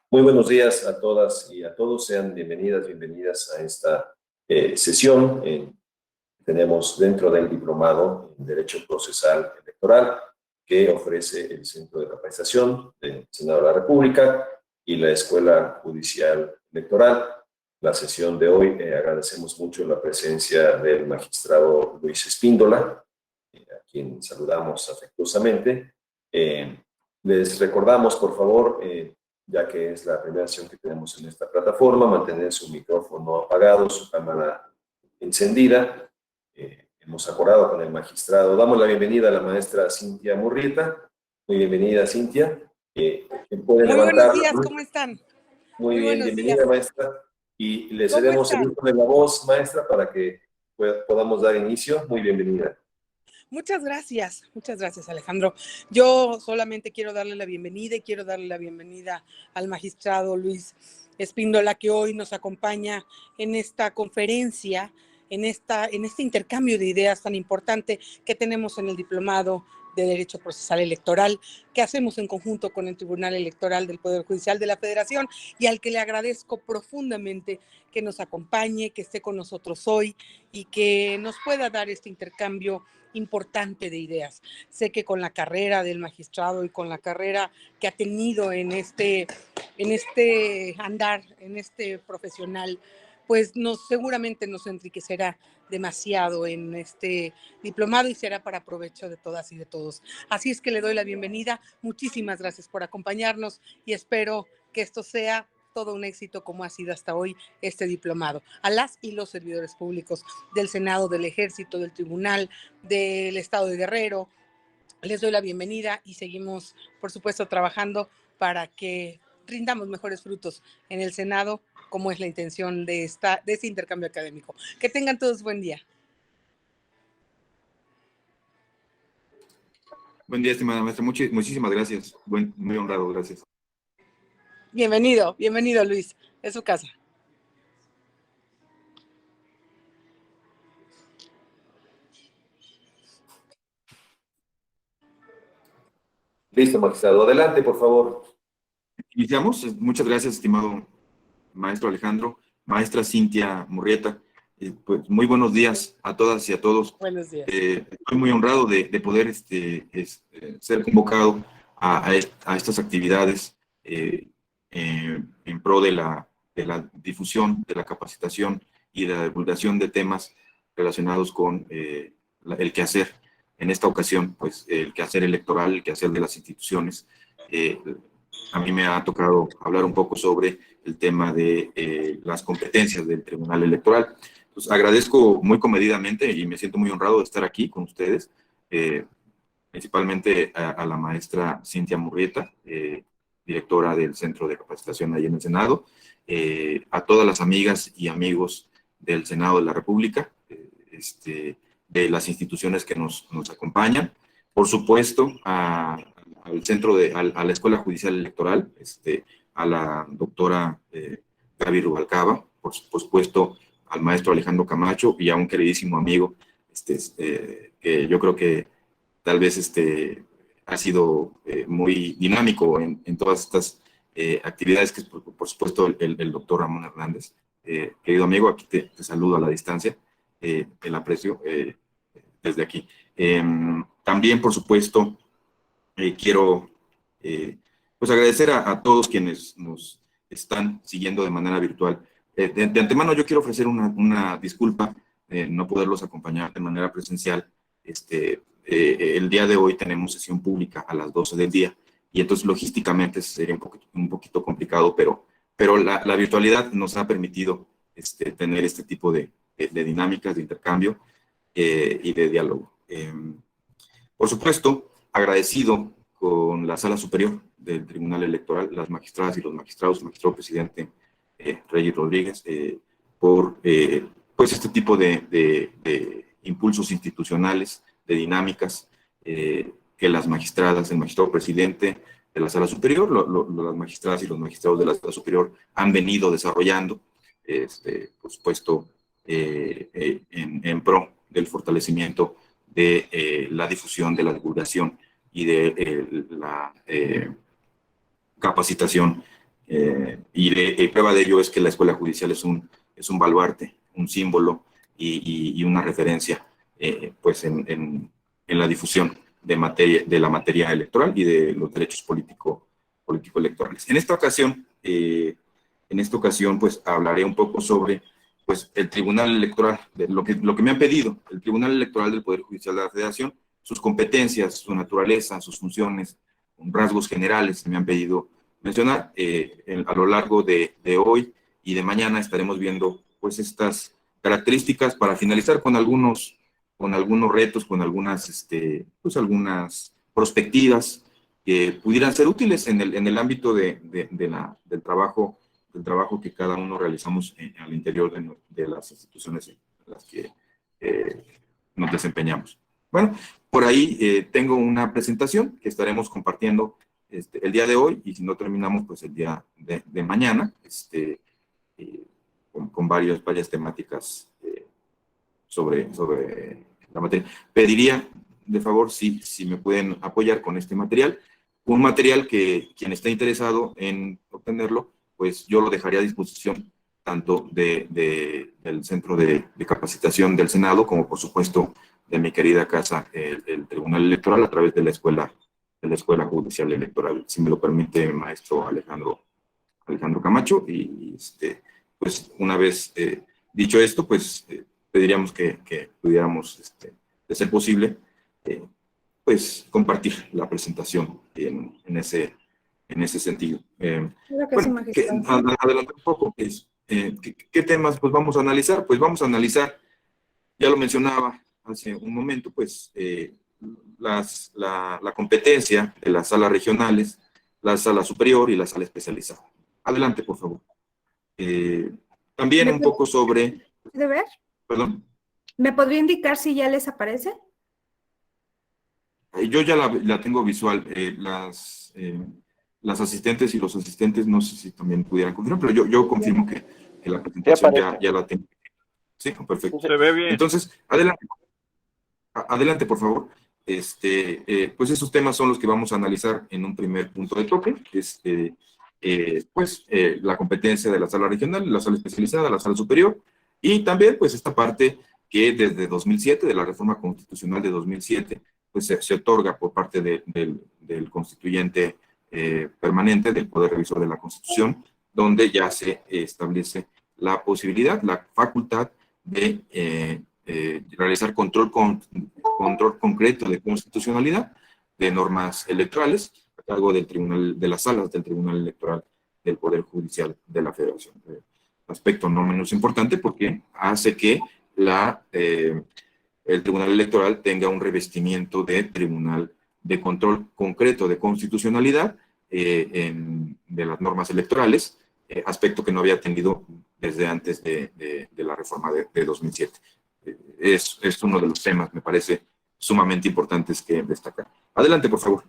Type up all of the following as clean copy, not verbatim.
Muy buenos días a todas y a todos. Sean bienvenidas a esta sesión. Tenemos dentro del diplomado en Derecho Procesal Electoral que ofrece el Centro de Capacitación del Senado de la República y la Escuela Judicial Electoral. La sesión de hoy agradecemos mucho la presencia del magistrado Luis Espíndola, a quien saludamos afectuosamente. Les recordamos, por favor, ya que es la primera sesión que tenemos en esta plataforma, mantener su micrófono apagado, su cámara encendida. Hemos acordado con el magistrado. Damos la bienvenida a la maestra Cintia Murrieta. Muy bienvenida, Cintia. Muy buenos días, ¿cómo están? Muy bien, bienvenida, maestra. Y le cedemos el uso de la voz, maestra, para que podamos dar inicio. Muy bienvenida. Muchas gracias Alejandro. Yo solamente quiero darle la bienvenida y quiero darle la bienvenida al magistrado Luis Espíndola, que hoy nos acompaña en esta conferencia, en este intercambio de ideas tan importante que tenemos en el diplomado de Derecho Procesal Electoral, que hacemos en conjunto con el Tribunal Electoral del Poder Judicial de la Federación, y al que le agradezco profundamente que nos acompañe, que esté con nosotros hoy y que nos pueda dar este intercambio importante de ideas. Sé que con la carrera del magistrado y con la carrera que ha tenido en este andar, en este profesional, pues seguramente nos enriquecerá demasiado en este diplomado y será para provecho de todas y de todos. Así es que le doy la bienvenida. Muchísimas gracias por acompañarnos y espero que esto sea todo un éxito como ha sido hasta hoy este diplomado. A las y los servidores públicos del Senado, del Ejército, del Tribunal, del Estado de Guerrero, les doy la bienvenida y seguimos, por supuesto, trabajando para que rindamos mejores frutos en el Senado, como es la intención de este intercambio académico. Que tengan todos buen día. Buen día, estimada maestra. Muchísimas gracias. Muy honrado, gracias. Bienvenido Luis. Es su casa. Listo, magistrado. Adelante, por favor. Iniciamos. Muchas gracias, estimado maestro Alejandro. Maestra Cintia Murrieta, pues muy buenos días a todas y a todos. Buenos días. Estoy muy honrado de poder ser convocado a estas actividades en pro de la difusión, de la capacitación y de la divulgación de temas relacionados con el quehacer. En esta ocasión, pues el quehacer electoral, el quehacer de las instituciones. A mí me ha tocado hablar un poco sobre el tema de las competencias del Tribunal Electoral. Pues agradezco muy comedidamente y me siento muy honrado de estar aquí con ustedes, principalmente a la maestra Cintia Murrieta, directora del Centro de Capacitación ahí en el Senado, a todas las amigas y amigos del Senado de la República, de las instituciones que nos acompañan, por supuesto al centro a la Escuela Judicial Electoral, a la doctora Gaby Rubalcaba, por supuesto al maestro Alejandro Camacho y a un queridísimo amigo que yo creo que tal vez ha sido muy dinámico en todas estas actividades, que es por supuesto el doctor Ramón Hernández. Querido amigo, aquí te saludo a la distancia, el aprecio desde aquí. También, por supuesto, quiero pues agradecer a todos quienes nos están siguiendo de manera virtual. De antemano yo quiero ofrecer una disculpa no poderlos acompañar de manera presencial. El día de hoy tenemos sesión pública a las 12 del día y entonces logísticamente sería un poquito complicado, pero la virtualidad nos ha permitido tener este tipo de dinámicas de intercambio y de diálogo. Por supuesto, agradecido con la Sala Superior del Tribunal Electoral, las magistradas y los magistrados, el magistrado presidente Reyes Rodríguez, por pues este tipo de impulsos institucionales, de dinámicas que las magistradas, el magistrado presidente de la Sala Superior, las magistradas y los magistrados de la Sala Superior han venido desarrollando, por supuesto, en pro del fortalecimiento de la difusión, de la divulgación y de la capacitación Y prueba de ello es que la Escuela Judicial es un baluarte, un símbolo y una referencia pues en la difusión de la materia electoral y de los derechos político-electorales. En esta ocasión, pues hablaré un poco sobre pues, el Tribunal Electoral, de lo que me han pedido, el Tribunal Electoral del Poder Judicial de la Federación, sus competencias, su naturaleza, sus funciones, rasgos generales que me han pedido mencionar. A lo largo de hoy y de mañana estaremos viendo pues estas características para finalizar con algunos retos, con algunas perspectivas que pudieran ser útiles en el ámbito del trabajo que cada uno realizamos al interior de las instituciones en las que nos desempeñamos. Bueno, por ahí tengo una presentación que estaremos compartiendo el día de hoy, y si no terminamos, pues el día de mañana, con varias temáticas sobre la materia. Pediría, de favor, si me pueden apoyar con este material, un material que quien esté interesado en obtenerlo, pues yo lo dejaría a disposición tanto del Centro de Capacitación del Senado, como por supuesto de mi querida casa, el Tribunal Electoral, a través de la Escuela Judicial Electoral, si me lo permite, maestro Alejandro Camacho. Y pues una vez dicho esto, pues pediríamos que pudiéramos, de ser posible, pues compartir la presentación en ese sentido. Bueno, adelantar un poco, ¿qué temas pues vamos a analizar? Pues vamos a analizar, ya lo mencionaba hace un momento, pues la competencia de las salas regionales, la sala superior y la sala especializada. Adelante, por favor. También un poco sobre... ¿De ver? ¿Perdón? ¿Me podría indicar si ya les aparece? Yo ya la tengo visual. Las asistentes y los asistentes, no sé si también pudieran confirmar, pero yo confirmo que la presentación ya la tengo. Sí, perfecto. Se ve bien. Entonces, adelante, por favor. Pues esos temas son los que vamos a analizar en un primer punto de toque, que es la competencia de la sala regional, la sala especializada, la sala superior, y también pues esta parte que desde 2007, de la reforma constitucional de 2007, pues se otorga por parte del constituyente permanente, del Poder Revisor de la Constitución, donde ya se establece la posibilidad, la facultad de realizar control concreto de constitucionalidad de normas electorales a cargo de las salas del Tribunal Electoral del Poder Judicial de la Federación. Aspecto no menos importante porque hace que el Tribunal Electoral tenga un revestimiento de tribunal de control concreto de constitucionalidad de las normas electorales, aspecto que no había tenido desde antes de la reforma de 2007. Es uno de los temas, me parece, sumamente importantes que destacar. Adelante, por favor.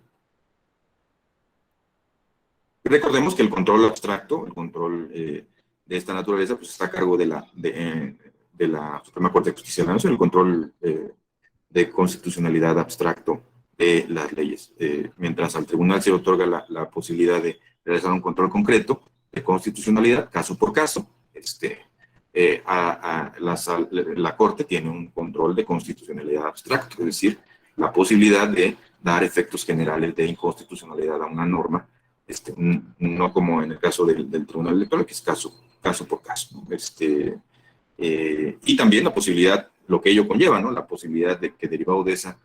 Recordemos que el control abstracto, el control de esta naturaleza, pues está a cargo de la Suprema Corte de Justicia de la Nación, el control de constitucionalidad abstracto de las leyes. Mientras al tribunal se otorga la posibilidad de realizar un control concreto de constitucionalidad, caso por caso, la Corte tiene un control de constitucionalidad abstracto, es decir, la posibilidad de dar efectos generales de inconstitucionalidad a una norma, no como en el caso del Tribunal Electoral, que es caso por caso. Y también la posibilidad, lo que ello conlleva, ¿no? La posibilidad de que derivado de esa,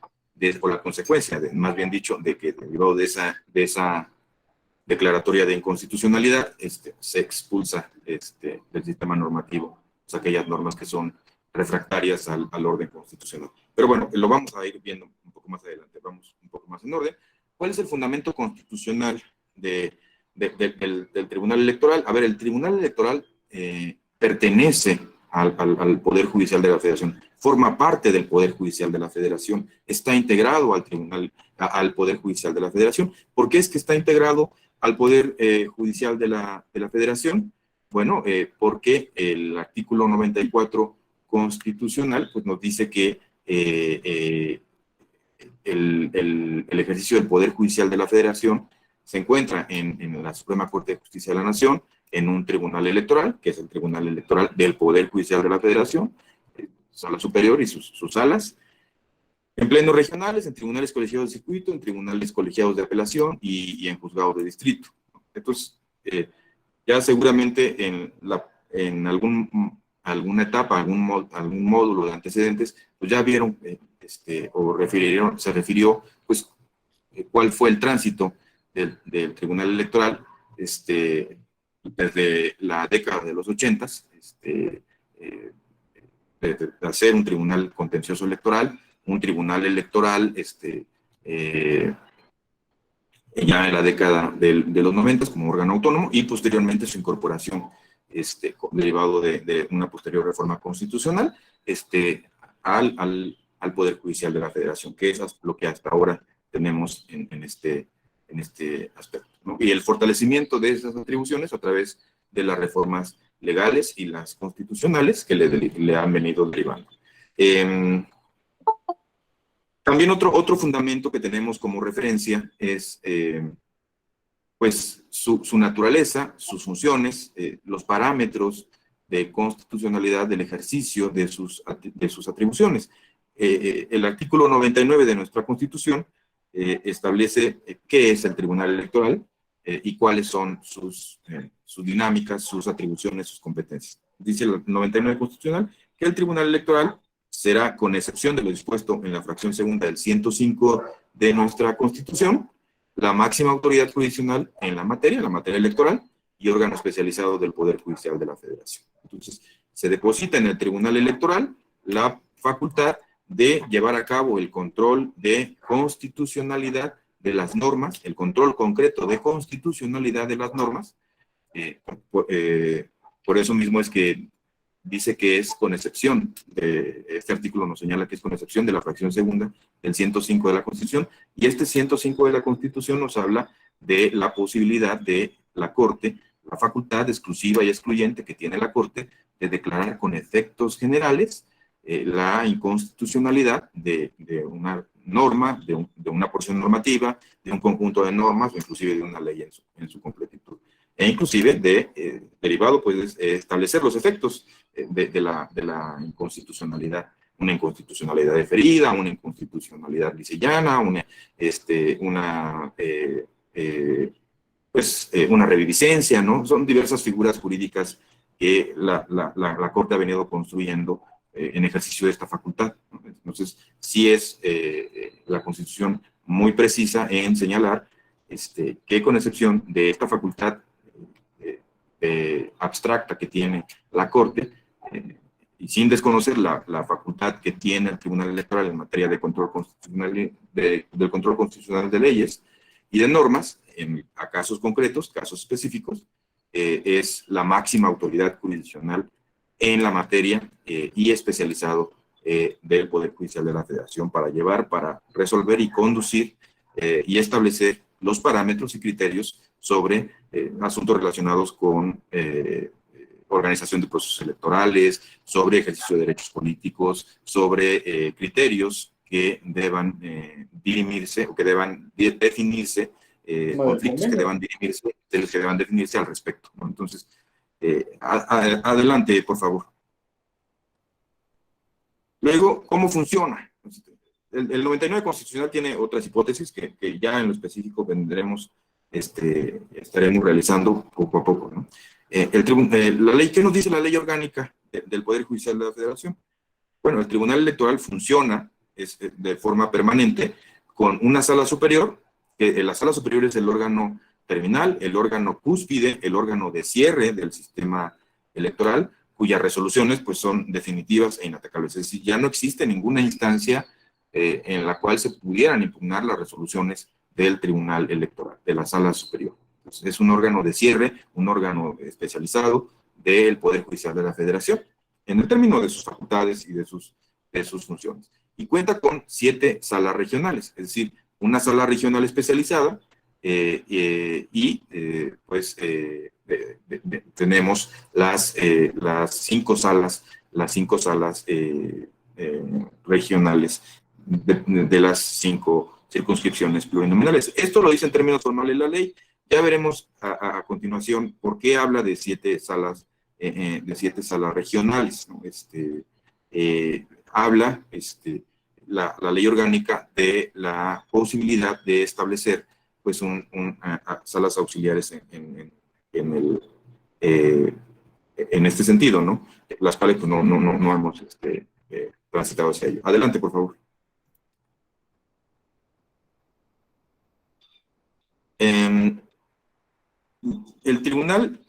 o la consecuencia, más bien dicho, de que derivado de esa declaratoria de inconstitucionalidad, se expulsa del sistema normativo, pues, aquellas normas que son refractarias al orden constitucional. Pero bueno, lo vamos a ir viendo un poco más adelante, vamos un poco más en orden. ¿Cuál es el fundamento constitucional del Tribunal Electoral? A ver, el Tribunal Electoral pertenece al Poder Judicial de la Federación, forma parte del Poder Judicial de la Federación, está integrado al Poder Judicial de la Federación. ¿Por qué es que está integrado al Poder Judicial de la Federación? Bueno, porque el artículo 94 constitucional pues, nos dice que el ejercicio del Poder Judicial de la Federación se encuentra en la Suprema Corte de Justicia de la Nación, en un tribunal electoral, que es el Tribunal Electoral del Poder Judicial de la Federación, Sala Superior y sus salas, en plenos regionales, en tribunales colegiados de circuito, en tribunales colegiados de apelación y en juzgados de distrito. Entonces, ya seguramente en alguna etapa, algún módulo de antecedentes, pues ya vieron se refirió, pues, cuál fue el tránsito del Tribunal Electoral desde la década de los 80s, de hacer un tribunal contencioso electoral, un tribunal electoral ya en la década de los 90 como órgano autónomo, y posteriormente su incorporación derivado de una posterior reforma constitucional al Poder Judicial de la Federación, que es lo que hasta ahora tenemos en este aspecto, ¿no? Y el fortalecimiento de esas atribuciones a través de las reformas legales y las constitucionales que le han venido derivando. También otro fundamento que tenemos como referencia es pues su naturaleza, sus funciones, los parámetros de constitucionalidad del ejercicio de sus atribuciones. El artículo 99 de nuestra Constitución establece qué es el Tribunal Electoral y cuáles son sus dinámicas, sus atribuciones, sus competencias. Dice el 99 constitucional que el Tribunal Electoral será, con excepción de lo dispuesto en la fracción segunda del 105 de nuestra Constitución, la máxima autoridad jurisdiccional en la materia electoral y órgano especializado del Poder Judicial de la Federación. Entonces, se deposita en el Tribunal Electoral la facultad de llevar a cabo el control de constitucionalidad de las normas, el control concreto de constitucionalidad de las normas. Por eso mismo es que dice que es con excepción, este artículo nos señala que es con excepción de la fracción segunda del 105 de la Constitución, y este 105 de la Constitución nos habla de la posibilidad de la Corte, la facultad exclusiva y excluyente que tiene la Corte de declarar con efectos generales la inconstitucionalidad de una norma, de una porción normativa, de un conjunto de normas, o inclusive de una ley en su completitud. E inclusive derivado, pues, establecer los efectos de la inconstitucionalidad, una inconstitucionalidad deferida, una inconstitucionalidad lisillana, una reviviscencia, ¿no? Son diversas figuras jurídicas que la Corte ha venido construyendo en ejercicio de esta facultad, ¿no? Entonces, sí es la Constitución muy precisa en señalar que, con excepción de esta facultad abstracta que tiene la Corte, y sin desconocer la facultad que tiene el Tribunal Electoral en materia de control constitucional, del control constitucional de leyes y de normas, a casos concretos, casos específicos, es la máxima autoridad jurisdiccional en la materia y especializado del Poder Judicial de la Federación para resolver y conducir y establecer los parámetros y criterios sobre asuntos relacionados con organización de procesos electorales, sobre ejercicio de derechos políticos, sobre criterios que deban dirimirse o que deban definirse, conflictos que deban dirimirse, de los que deban definirse al respecto, ¿no? Entonces, adelante, por favor. Luego, ¿cómo funciona? El 99 constitucional tiene otras hipótesis que ya en lo específico vendremos, estaremos realizando poco a poco, ¿no? La ley, ¿qué nos dice la ley orgánica del Poder Judicial de la Federación? Bueno, el Tribunal Electoral funciona de forma permanente con una sala superior, que la sala superior es el órgano terminal, el órgano cúspide, el órgano de cierre del sistema electoral, cuyas resoluciones pues son definitivas e inatacables. Es decir, ya no existe ninguna instancia en la cual se pudieran impugnar las resoluciones del Tribunal Electoral, de la sala superior. Entonces, es un órgano de cierre, un órgano especializado del Poder Judicial de la Federación, en el término de sus facultades y de sus funciones. Y cuenta con 7 salas regionales, es decir, una sala regional especializada, tenemos las 5 salas, regionales de las 5 circunscripciones plurinominales. Esto lo dice en términos formales la ley. Ya veremos a continuación por qué habla de 7 salas, regionales, ¿no? Habla la ley orgánica de la posibilidad de establecer pues salas auxiliares en este sentido, ¿no? Las cuales pues, no hemos transitado hacia ello. Adelante, por favor. El tribunal,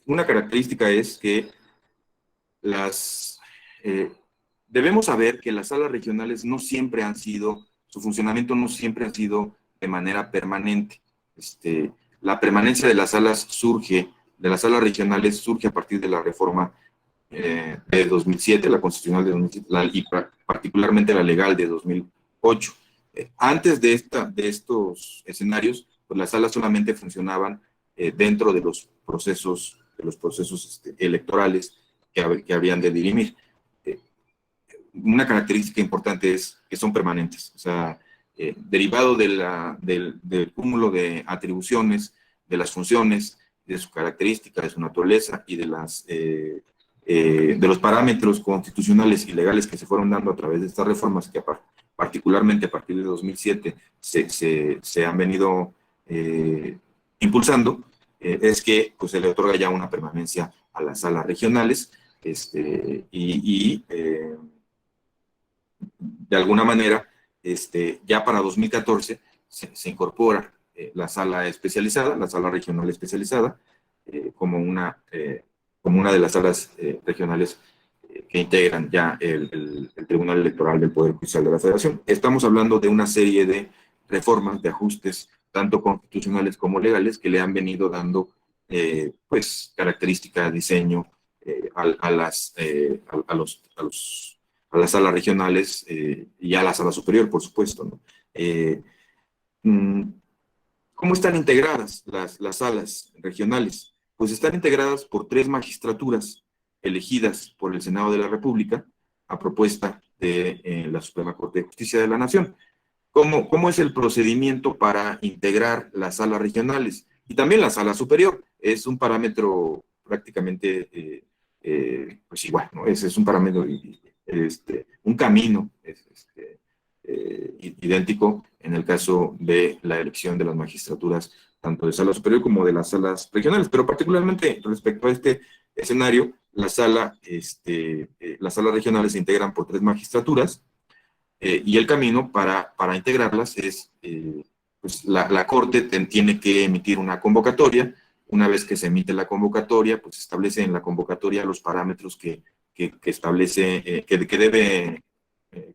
una característica es que debemos saber que las salas regionales no siempre han sido, su funcionamiento no siempre ha sido de manera permanente. La permanencia de las salas regionales surge a partir de la reforma de 2007, la constitucional de 2007, y particularmente la legal de 2008. Antes de estos escenarios, pues las salas solamente funcionaban dentro de los procesos electorales que habían de dirimir. Una característica importante es que son permanentes, o sea, derivado del cúmulo de atribuciones, de las funciones, de su característica, de su naturaleza y de los parámetros constitucionales y legales que se fueron dando a través de estas reformas que particularmente a partir de 2007 se han venido impulsando, es que pues, se le otorga ya una permanencia a las salas regionales de alguna manera ya para 2014 se incorpora la sala especializada, la sala regional especializada, como una de las salas regionales que integran ya el Tribunal Electoral del Poder Judicial de la Federación. Estamos hablando de una serie de reformas, de ajustes, tanto constitucionales como legales, que le han venido dando pues característica, diseño a las salas regionales y a la sala superior, por supuesto, ¿no? ¿Cómo están integradas las salas regionales? Pues están integradas por 3 magistraturas elegidas por el Senado de la República a propuesta de la Suprema Corte de Justicia de la Nación. ¿Cómo es el procedimiento para integrar las salas regionales? Y también la sala superior. Es un parámetro prácticamente pues igual, ¿no? Es un parámetro, un camino idéntico en el caso de la elección de las magistraturas, tanto de sala superior como de las salas regionales. Pero particularmente respecto a este escenario, las salas regionales se integran por 3 magistraturas, y el camino para integrarlas es, pues la Corte tiene que emitir una convocatoria. Una vez que se emite la convocatoria, pues se establece en la convocatoria los parámetros que establece, que deben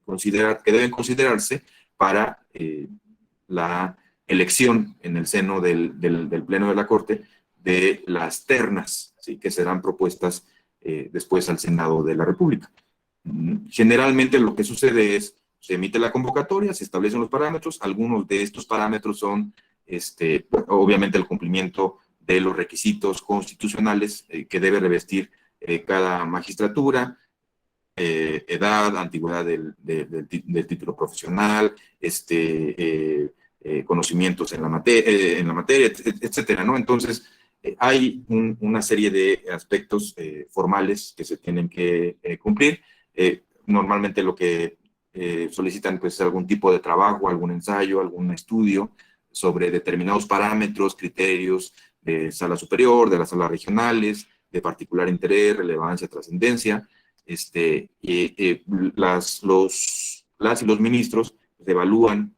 considerarse para la elección en el seno del Pleno de la Corte de las ternas, ¿sí?, que serán propuestas después al Senado de la República. Generalmente lo que sucede es, se emite la convocatoria, se establecen los parámetros. Algunos de estos parámetros son, obviamente, el cumplimiento de los requisitos constitucionales que debe revestir cada magistratura, edad, antigüedad del título profesional, conocimientos en la materia, etcétera, ¿no? Entonces, hay una serie de aspectos formales que se tienen que cumplir. Normalmente lo que solicitan pues algún tipo de trabajo, algún ensayo, algún estudio sobre determinados parámetros, criterios de sala superior, de las salas regionales, de particular interés, relevancia, trascendencia. Las y los ministros evalúan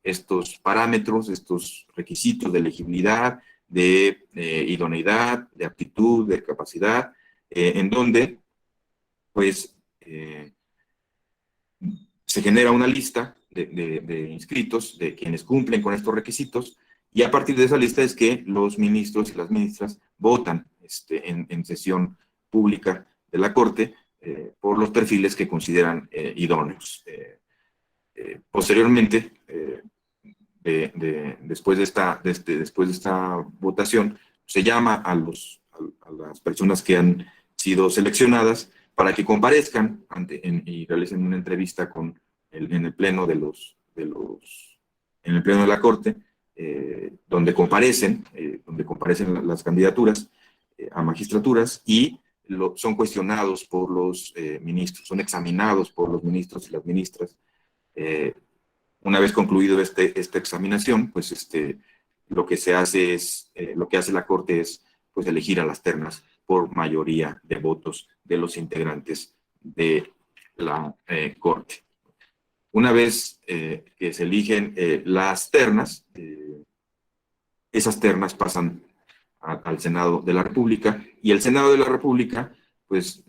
estos parámetros, estos requisitos de elegibilidad, de idoneidad, de aptitud, de capacidad, en donde pues se genera una lista de inscritos, de quienes cumplen con estos requisitos, y a partir de esa lista es que los ministros y las ministras votan en sesión pública de la Corte por los perfiles que consideran idóneos. Posteriormente, después de esta votación, se llama a las personas que han sido seleccionadas para que comparezcan y realicen una entrevista en el pleno de en el Pleno de la Corte, donde comparecen las candidaturas a magistraturas y son cuestionados por los ministros, son examinados por los ministros y las ministras. Una vez concluido esta examinación, pues lo que hace la Corte es pues elegir a las ternas por mayoría de votos de los integrantes de la Corte. Una vez que se eligen las ternas, esas ternas pasan al Senado de la República, y el Senado de la República pues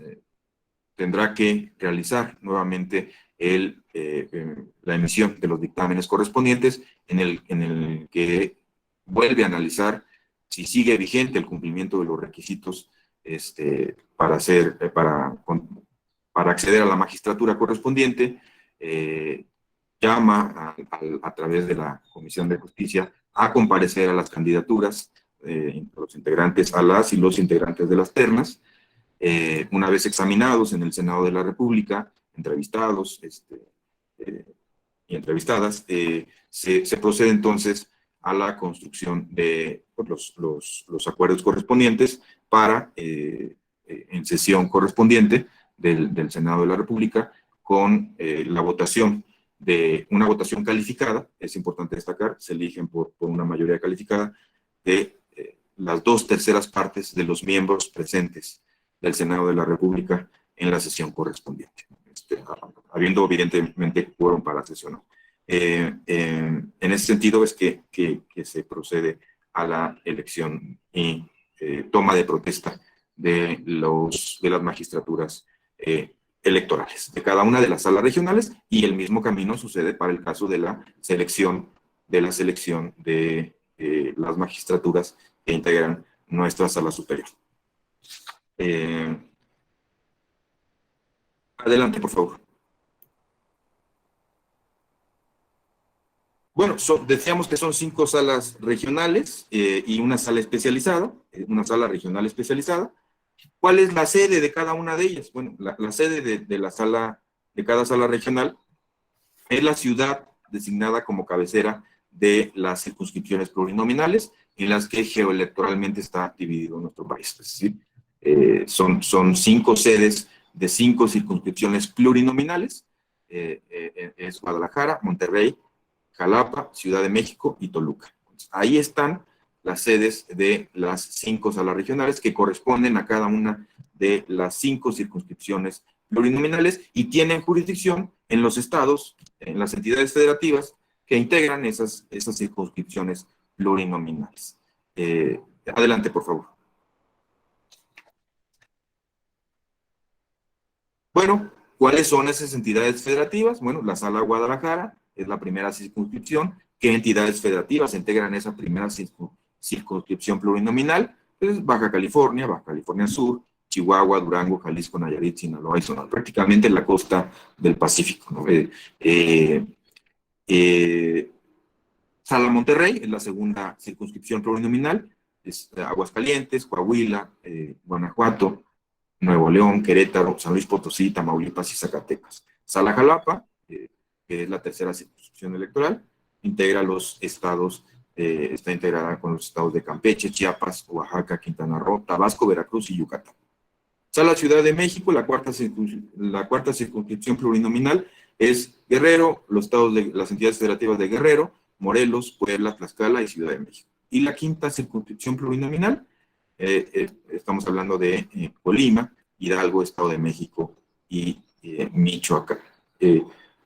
tendrá que realizar nuevamente la emisión de los dictámenes correspondientes, en el que vuelve a analizar si sigue vigente el cumplimiento de los requisitos para acceder a la magistratura correspondiente. Llama a través de la Comisión de Justicia a comparecer a las candidaturas, los integrantes, a las y los integrantes de las ternas. Una vez examinados en el Senado de la República, entrevistados y entrevistadas, se procede entonces a la construcción de los acuerdos correspondientes para, en sesión correspondiente del Senado de la República, con la votación una votación calificada. Es importante destacar, se eligen por una mayoría calificada de las 2/3 partes de los miembros presentes del Senado de la República en la sesión correspondiente, habiendo evidentemente quórum para sesionar. En ese sentido es que se procede a la elección y toma de protesta de las magistraturas electorales de cada una de las salas regionales, y el mismo camino sucede para el caso de la selección de las magistraturas que integran nuestra sala superior. Adelante, por favor. Bueno, decíamos que son 5 salas regionales y una sala especializada, una sala regional especializada. ¿Cuál es la sede de cada una de ellas? Bueno, la sede de cada sala regional es la ciudad designada como cabecera de las circunscripciones plurinominales, en las que geoelectoralmente está dividido nuestro país. Es decir, son 5 sedes de 5 circunscripciones plurinominales. Es Guadalajara, Monterrey, Jalapa, Ciudad de México y Toluca. Ahí están las sedes de las 5 salas regionales, que corresponden a cada una de las 5 circunscripciones plurinominales, y tienen jurisdicción en los estados, en las entidades federativas que integran esas circunscripciones plurinominales. Adelante, por favor. Bueno, ¿cuáles son esas entidades federativas? Bueno, la Sala Guadalajara es la primera circunscripción. ¿Qué entidades federativas integran esa primera circunscripción plurinominal? Pues Baja California Sur, Chihuahua, Durango, Jalisco, Nayarit, Sinaloa y Sonora, prácticamente la costa del Pacífico, ¿no? Sala Monterrey es la segunda circunscripción plurinominal, es Aguascalientes, Coahuila, Guanajuato, Nuevo León, Querétaro, San Luis Potosí, Tamaulipas y Zacatecas. Sala Jalapa, que es la tercera circunscripción electoral, integra los estados, está integrada con los estados de Campeche, Chiapas, Oaxaca, Quintana Roo, Tabasco, Veracruz y Yucatán. Sala Ciudad de México, la cuarta circunscripción plurinominal es Guerrero, las entidades federativas de Guerrero, Morelos, Puebla, Tlaxcala y Ciudad de México. Y la quinta circunscripción plurinominal, estamos hablando de Colima, Hidalgo, Estado de México y Michoacán.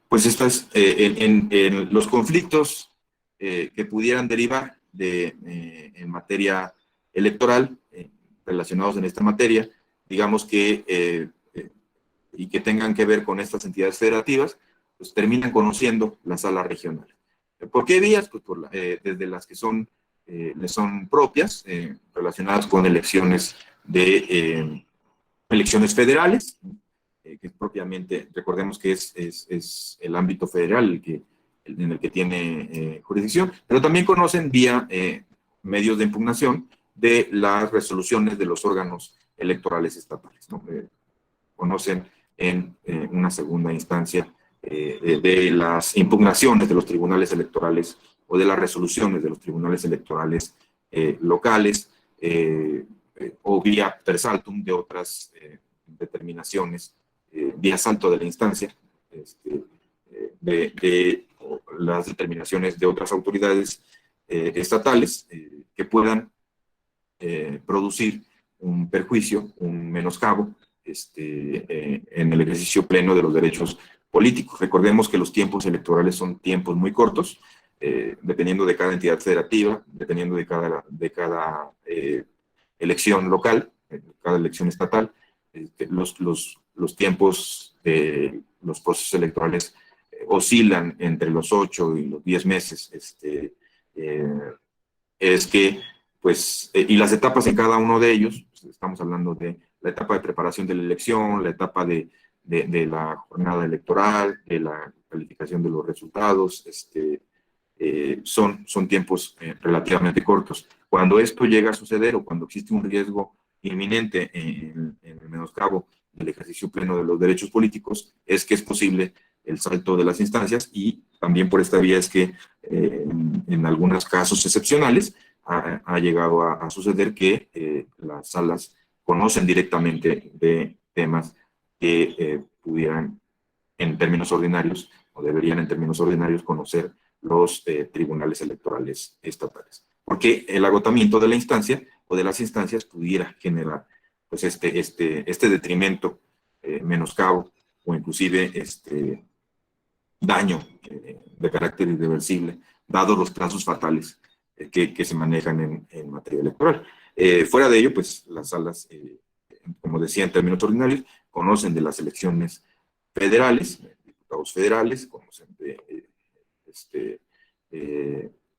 Pues estas, en los conflictos que pudieran derivar en materia electoral, relacionados en esta materia, digamos que, y que tengan que ver con estas entidades federativas, pues terminan conociendo la sala regional. ¿Por qué vías? Pues desde las que les son propias, relacionadas con elecciones federales, que propiamente, recordemos que es el ámbito federal en el que tiene jurisdicción, pero también conocen vía medios de impugnación de las resoluciones de los órganos electorales estatales, ¿no? Conocen en una segunda instancia de las impugnaciones de los tribunales electorales o de las resoluciones de los tribunales electorales locales, o vía per saltum de otras determinaciones, vía salto de la instancia, de las determinaciones de otras autoridades estatales que puedan producir un perjuicio, un menoscabo en el ejercicio pleno de los derechos políticos. Recordemos que los tiempos electorales son tiempos muy cortos, dependiendo de cada entidad federativa, dependiendo de cada elección local, cada elección estatal. Los tiempos de los procesos electorales oscilan entre los 8 y los 10 meses. Y las etapas en cada uno de ellos, pues, estamos hablando de la etapa de preparación de la elección, la etapa de la jornada electoral, de la calificación de los resultados, son tiempos relativamente cortos. Cuando esto llega a suceder o cuando existe un riesgo inminente en el menoscabo del ejercicio pleno de los derechos políticos, es que es posible el salto de las instancias, y también por esta vía es que en algunos casos excepcionales ha llegado a suceder que las salas conocen directamente de temas que pudieran en términos ordinarios, o deberían en términos ordinarios, conocer los tribunales electorales estatales. Porque el agotamiento de la instancia o de las instancias pudiera generar pues este detrimento, menoscabo, o inclusive daño de carácter irreversible, dados los plazos fatales que se manejan en materia electoral. Fuera de ello, pues las salas, como decía, en términos ordinarios, conocen de las elecciones federales, diputados federales, conocen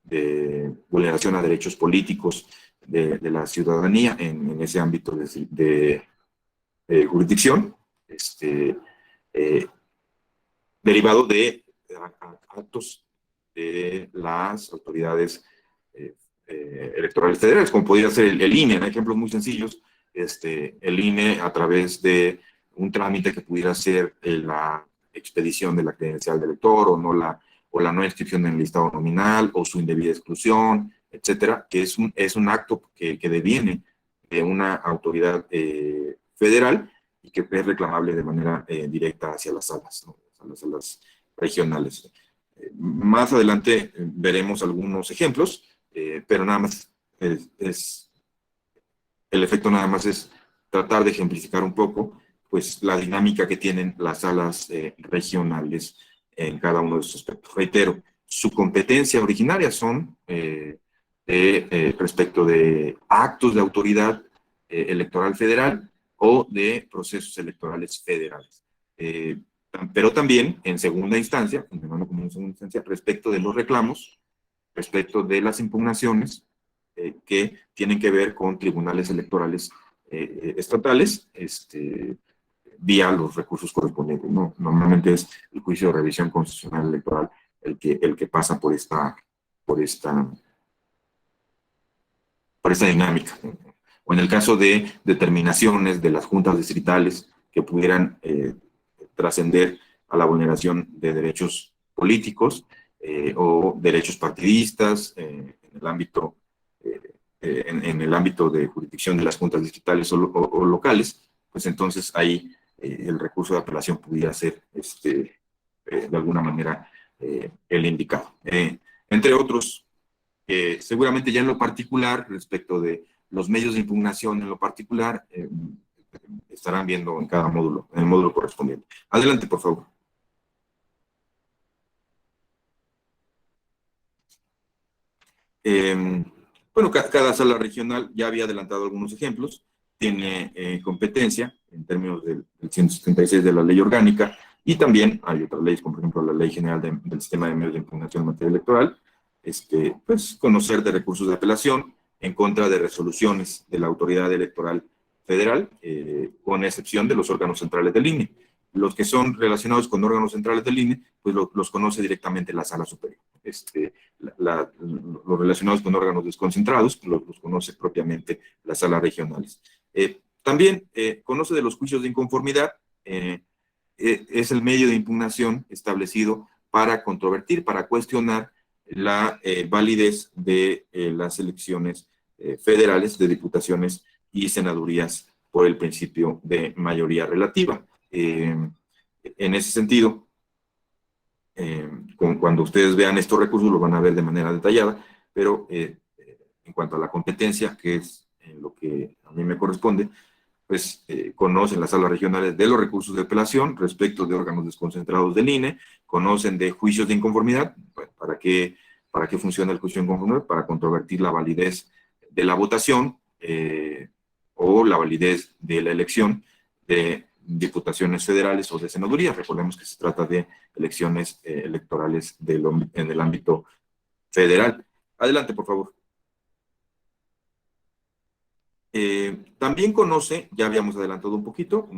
de vulneración a derechos políticos de la ciudadanía en ese ámbito de jurisdicción, derivado de actos de las autoridades electorales federales, como podría ser el INE, en ejemplos muy sencillos. El INE, a través de un trámite que pudiera ser la expedición de la credencial del elector, o la no inscripción en el listado nominal, o su indebida exclusión, etcétera, que es un acto que deviene de una autoridad federal y que es reclamable de manera directa hacia las salas, ¿no? A las salas regionales. Más adelante veremos algunos ejemplos, pero nada más el efecto nada más es tratar de ejemplificar un poco pues la dinámica que tienen las salas regionales en cada uno de estos aspectos. Reitero, su competencia originaria son respecto de actos de autoridad electoral federal o de procesos electorales federales. Pero también, en segunda instancia, funcionando como en segunda instancia, respecto de los reclamos, respecto de las impugnaciones que tienen que ver con tribunales electorales estatales, vía los recursos correspondientes, ¿no? Normalmente es el juicio de revisión constitucional electoral el que pasa por esta dinámica, ¿no? O en el caso de determinaciones de las juntas distritales que pudieran trascender a la vulneración de derechos políticos o derechos partidistas en el ámbito de jurisdicción de las juntas distritales o locales, pues entonces ahí el recurso de apelación pudiera ser de alguna manera el indicado. Entre otros, seguramente ya en lo particular, respecto de los medios de impugnación en lo particular, estarán viendo en cada módulo, en el módulo correspondiente. Adelante, por favor. Bueno, cada sala regional, ya había adelantado algunos ejemplos, tiene competencia en términos del 176 de la ley orgánica, y también hay otras leyes, como por ejemplo la Ley General del Sistema de Medios de Impugnación en materia electoral, pues conocer de recursos de apelación en contra de resoluciones de la autoridad electoral federal, con excepción de los órganos centrales del INE. Los que son relacionados con órganos centrales del INE, pues los conoce directamente la sala superior. Los relacionados con órganos desconcentrados, los conoce propiamente las salas regionales. También conoce de los juicios de inconformidad, es el medio de impugnación establecido para controvertir, para cuestionar la validez de las elecciones federales, de diputaciones y senadurías por el principio de mayoría relativa. En ese sentido, cuando ustedes vean estos recursos, lo van a ver de manera detallada, pero en cuanto a la competencia, que es lo que a mí me corresponde, pues conocen las salas regionales de los recursos de apelación respecto de órganos desconcentrados del INE, conocen de juicios de inconformidad. Bueno, ¿para qué funciona el juicio de inconformidad? Para controvertir la validez de la votación o la validez de la elección de diputaciones federales o de senadurías. Recordemos que se trata de elecciones electorales en el ámbito federal. Adelante, por favor. También conoce, ya habíamos adelantado un poquito,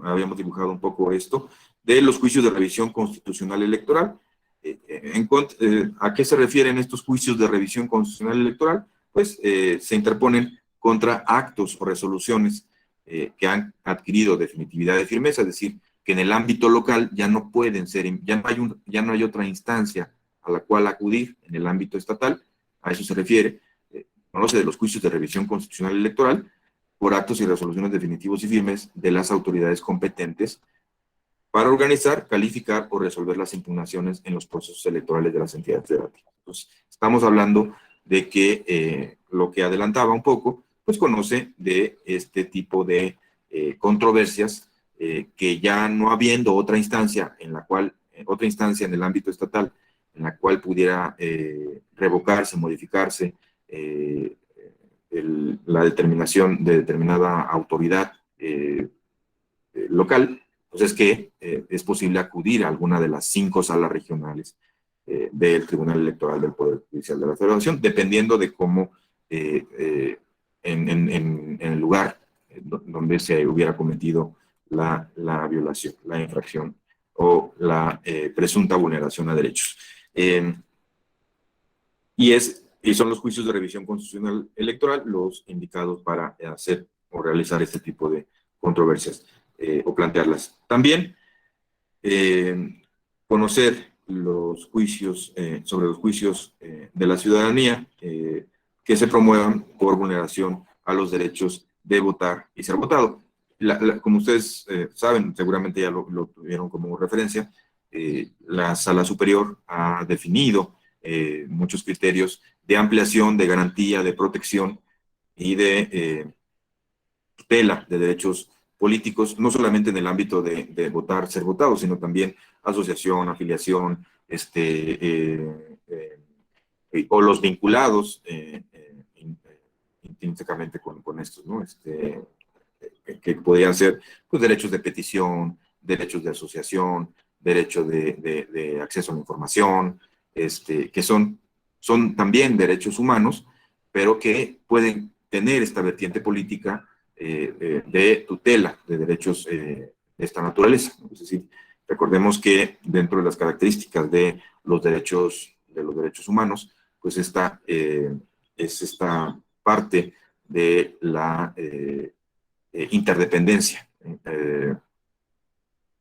habíamos dibujado un poco esto, de los juicios de revisión constitucional electoral. ¿A qué se refieren estos juicios de revisión constitucional electoral? Pues se interponen contra actos o resoluciones que han adquirido definitividad de firmeza, es decir, que en el ámbito local ya no pueden ser, ya no hay otra instancia a la cual acudir en el ámbito estatal. A eso se refiere. Conoce de los juicios de revisión constitucional electoral por actos y resoluciones definitivos y firmes de las autoridades competentes para organizar, calificar o resolver las impugnaciones en los procesos electorales de las entidades federativas. Entonces, estamos hablando de que lo que adelantaba un poco, pues conoce de este tipo de controversias que ya no habiendo otra instancia en la cual, otra instancia en el ámbito estatal en la cual pudiera revocarse, modificarse la determinación de determinada autoridad local, pues es que es posible acudir a alguna de las 5 salas regionales del Tribunal Electoral del Poder Judicial de la Federación, dependiendo de cómo en el lugar donde se hubiera cometido la violación, la infracción o la presunta vulneración a derechos. Y son los juicios de revisión constitucional electoral los indicados para hacer o realizar este tipo de controversias o plantearlas. También conocer los juicios, sobre los juicios de la ciudadanía que se promuevan por vulneración a los derechos de votar y ser votado. Como ustedes saben, seguramente ya lo tuvieron como referencia, la Sala Superior ha definido muchos criterios de ampliación, de garantía, de protección y de tutela de derechos políticos, no solamente en el ámbito de votar, ser votado, sino también asociación, afiliación, o los vinculados intrínsecamente con estos, ¿no? Que podrían ser pues, derechos de petición, derechos de asociación, derecho de acceso a la información, que son también derechos humanos, pero que pueden tener esta vertiente política de tutela de derechos de esta naturaleza. Es decir, recordemos que dentro de las características de los derechos humanos, pues esta es esta parte de la interdependencia,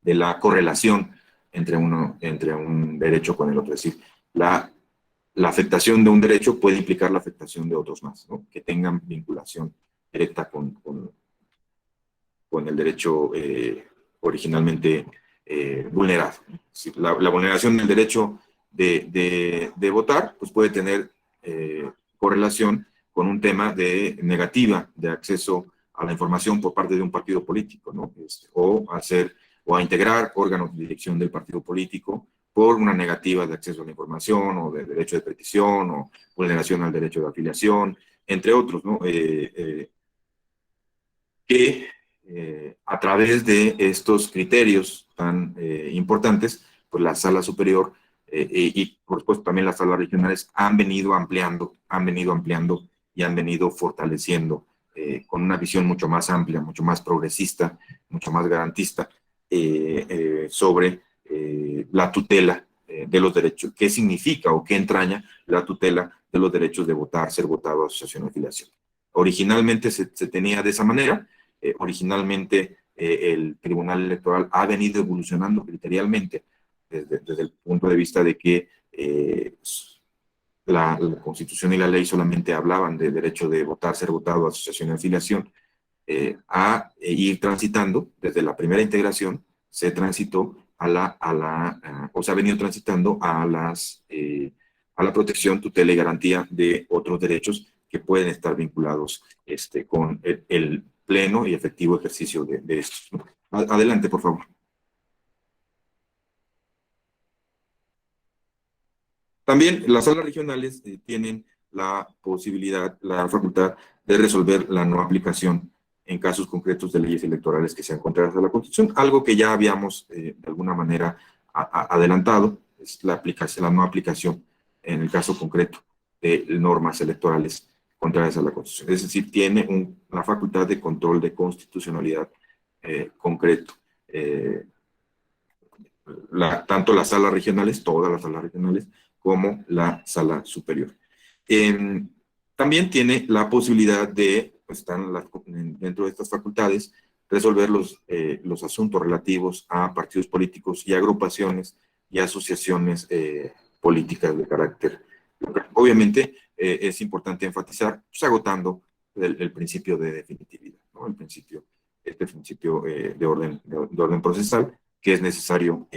de la correlación entre un derecho con el otro. Es decir, la afectación de un derecho puede implicar la afectación de otros más, ¿no? Que tengan vinculación directa con el derecho originalmente vulnerado. Si la vulneración del derecho de votar pues puede tener correlación con un tema de negativa de acceso a la información por parte de un partido político, ¿no? O a integrar órganos de dirección del partido político por una negativa de acceso a la información o de derecho de petición o vulneración al derecho de afiliación, entre otros, ¿no? Que a través de estos criterios tan importantes, pues la Sala Superior y por supuesto también las salas regionales han venido ampliando y han venido fortaleciendo con una visión mucho más amplia, mucho más progresista, mucho más garantista sobre la tutela de los derechos. ¿Qué significa o qué entraña la tutela de los derechos de votar, ser votado, asociación o afiliación? Originalmente se tenía de esa manera. Originalmente el Tribunal Electoral ha venido evolucionando criterialmente desde el punto de vista de que la Constitución y la ley solamente hablaban del derecho de votar, ser votado, asociación y afiliación, a ir transitando desde la primera integración, se transitó o se ha venido transitando a la protección, tutela y garantía de otros derechos que pueden estar vinculados con el pleno y efectivo ejercicio de estos, ¿no? Adelante, por favor. También las salas regionales tienen la posibilidad, la facultad de resolver la no aplicación en casos concretos de leyes electorales que sean contrarias a la Constitución, algo que ya habíamos de alguna manera adelantado, es la no aplicación en el caso concreto de normas electorales contrarias a la Constitución. Es decir, tiene la facultad de control de constitucionalidad concreto. Tanto las salas regionales, todas las salas regionales, como la sala superior. También tiene la posibilidad de, pues están dentro de estas facultades, resolver los asuntos relativos a partidos políticos y agrupaciones y asociaciones políticas de carácter local. Obviamente, es importante enfatizar, pues, agotando el principio de definitividad, ¿no? Este principio de orden procesal, que es necesario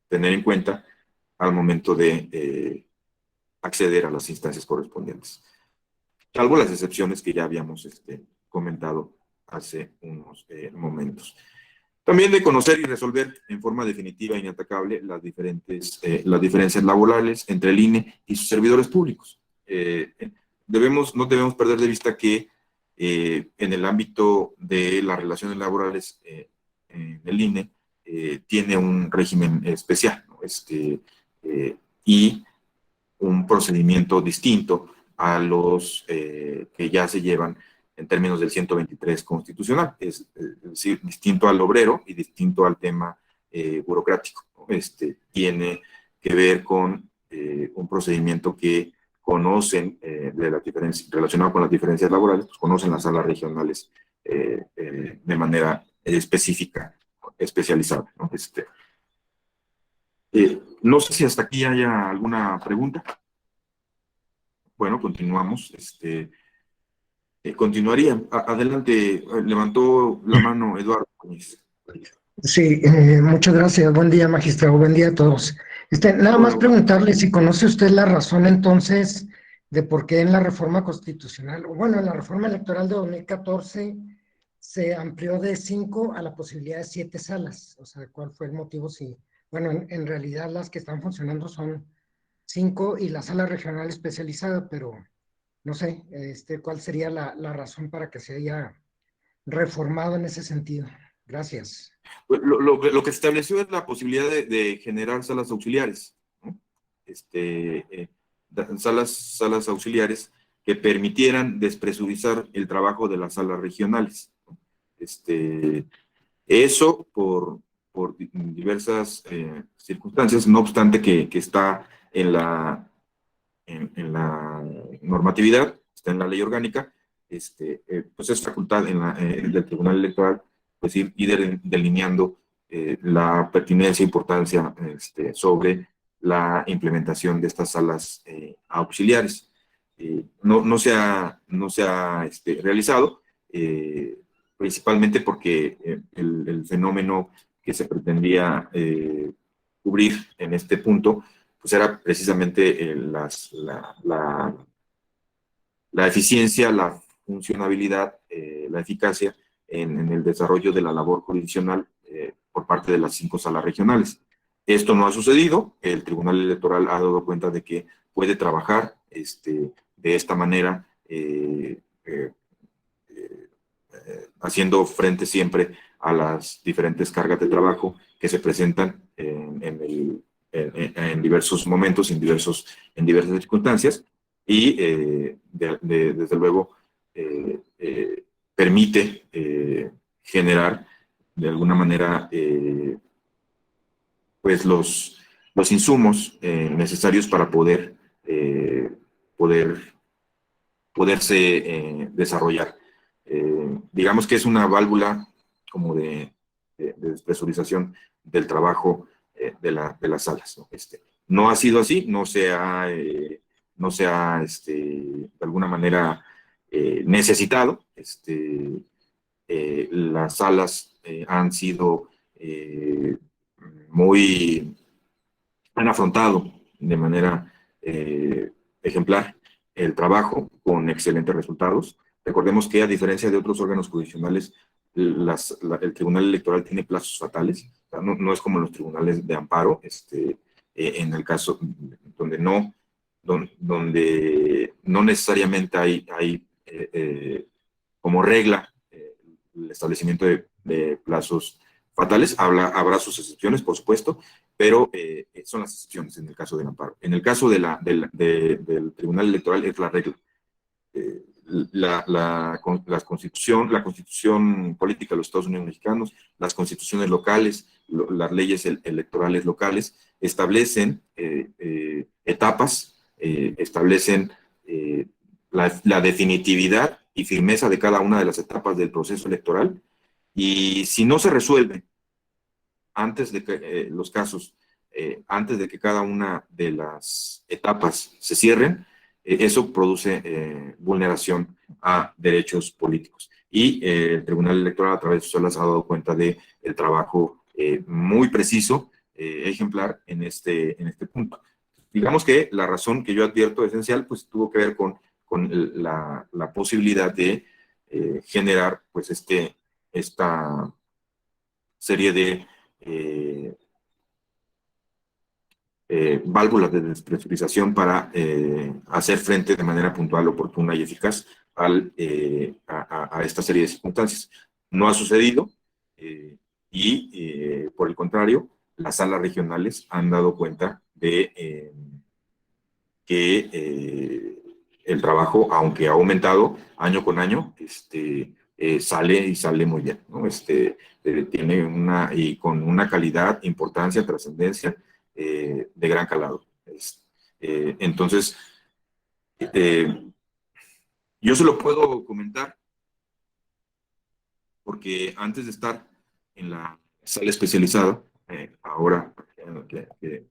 tener en cuenta al momento de acceder a las instancias correspondientes, salvo las excepciones que ya habíamos comentado hace unos momentos. También de conocer y resolver en forma definitiva e inatacable las diferencias laborales entre el INE y sus servidores públicos. No debemos perder de vista que en el ámbito de las relaciones laborales, el INE tiene un régimen especial, ¿no? Y un procedimiento distinto a los que ya se llevan en términos del 123 constitucional, es decir, distinto al obrero y distinto al tema burocrático, ¿no? Tiene que ver con un procedimiento que conocen relacionado con las diferencias laborales, pues conocen las salas regionales de manera específica, especializada, ¿no? No sé si hasta aquí haya alguna pregunta. Bueno, continuamos. Continuaría. Adelante, levantó la mano Eduardo. Sí, muchas gracias. Buen día, magistrado. Buen día a todos. Nada más preguntarle si conoce usted la razón entonces de por qué en la reforma constitucional, o bueno, en la reforma electoral de 2014 se amplió de 5 a la posibilidad de 7 salas. O sea, ¿cuál fue el motivo? Si, bueno, en realidad las que están funcionando son 5 y la sala regional especializada, pero no sé, ¿cuál sería la razón para que se haya reformado en ese sentido? Gracias. Lo que se estableció es la posibilidad de generar salas auxiliares, ¿no? Salas auxiliares que permitieran despresurizar el trabajo de las salas regionales, ¿no? Eso por diversas circunstancias, no obstante que está en la normatividad, está en la ley orgánica, pues es facultad del Tribunal Electoral, pues ir delineando la pertinencia e importancia sobre la implementación de estas salas auxiliares. No se ha realizado, principalmente porque el fenómeno que se pretendía cubrir en este punto, pues era precisamente la eficiencia, la funcionabilidad, la eficacia en el desarrollo de la labor jurisdiccional por parte de las 5 salas regionales. Esto no ha sucedido. El Tribunal Electoral ha dado cuenta de que puede trabajar de esta manera, haciendo frente siempre a las diferentes cargas de trabajo que se presentan en diversos momentos, en diversas circunstancias, y desde luego permite generar de alguna manera pues los insumos necesarios para poderse desarrollar. Digamos que es una válvula como de despresurización del trabajo de las salas, ¿no? No ha sido así, no se ha de alguna manera necesitado. Las salas han sido han afrontado de manera ejemplar el trabajo con excelentes resultados. Recordemos que, a diferencia de otros órganos jurisdiccionales, el Tribunal Electoral tiene plazos fatales. O sea, no es como los tribunales de amparo, en el caso donde no necesariamente hay como regla el establecimiento de plazos fatales. Habrá sus excepciones, por supuesto, pero son las excepciones en el caso del amparo. En el caso del Tribunal Electoral es la regla. La constitución política de los Estados Unidos mexicanos, las constituciones locales, las leyes electorales locales establecen etapas, establecen la definitividad y firmeza de cada una de las etapas del proceso electoral, y si no se resuelve antes de que los casos, antes de que cada una de las etapas se cierren, eso produce vulneración a derechos políticos. Y el Tribunal Electoral, a través de sus salas, ha dado cuenta del trabajo muy preciso, ejemplar en este punto. Digamos que la razón que yo advierto esencial, pues tuvo que ver con la posibilidad de generar, pues, esta serie de válvulas de despresurización para hacer frente de manera puntual, oportuna y eficaz a esta serie de circunstancias. No ha sucedido y, por el contrario, las salas regionales han dado cuenta de que el trabajo, aunque ha aumentado año con año, sale muy bien, ¿no? Tiene y con una calidad, importancia, trascendencia de gran calado. Entonces, yo se lo puedo comentar porque antes de estar en la sala especializada, ahora que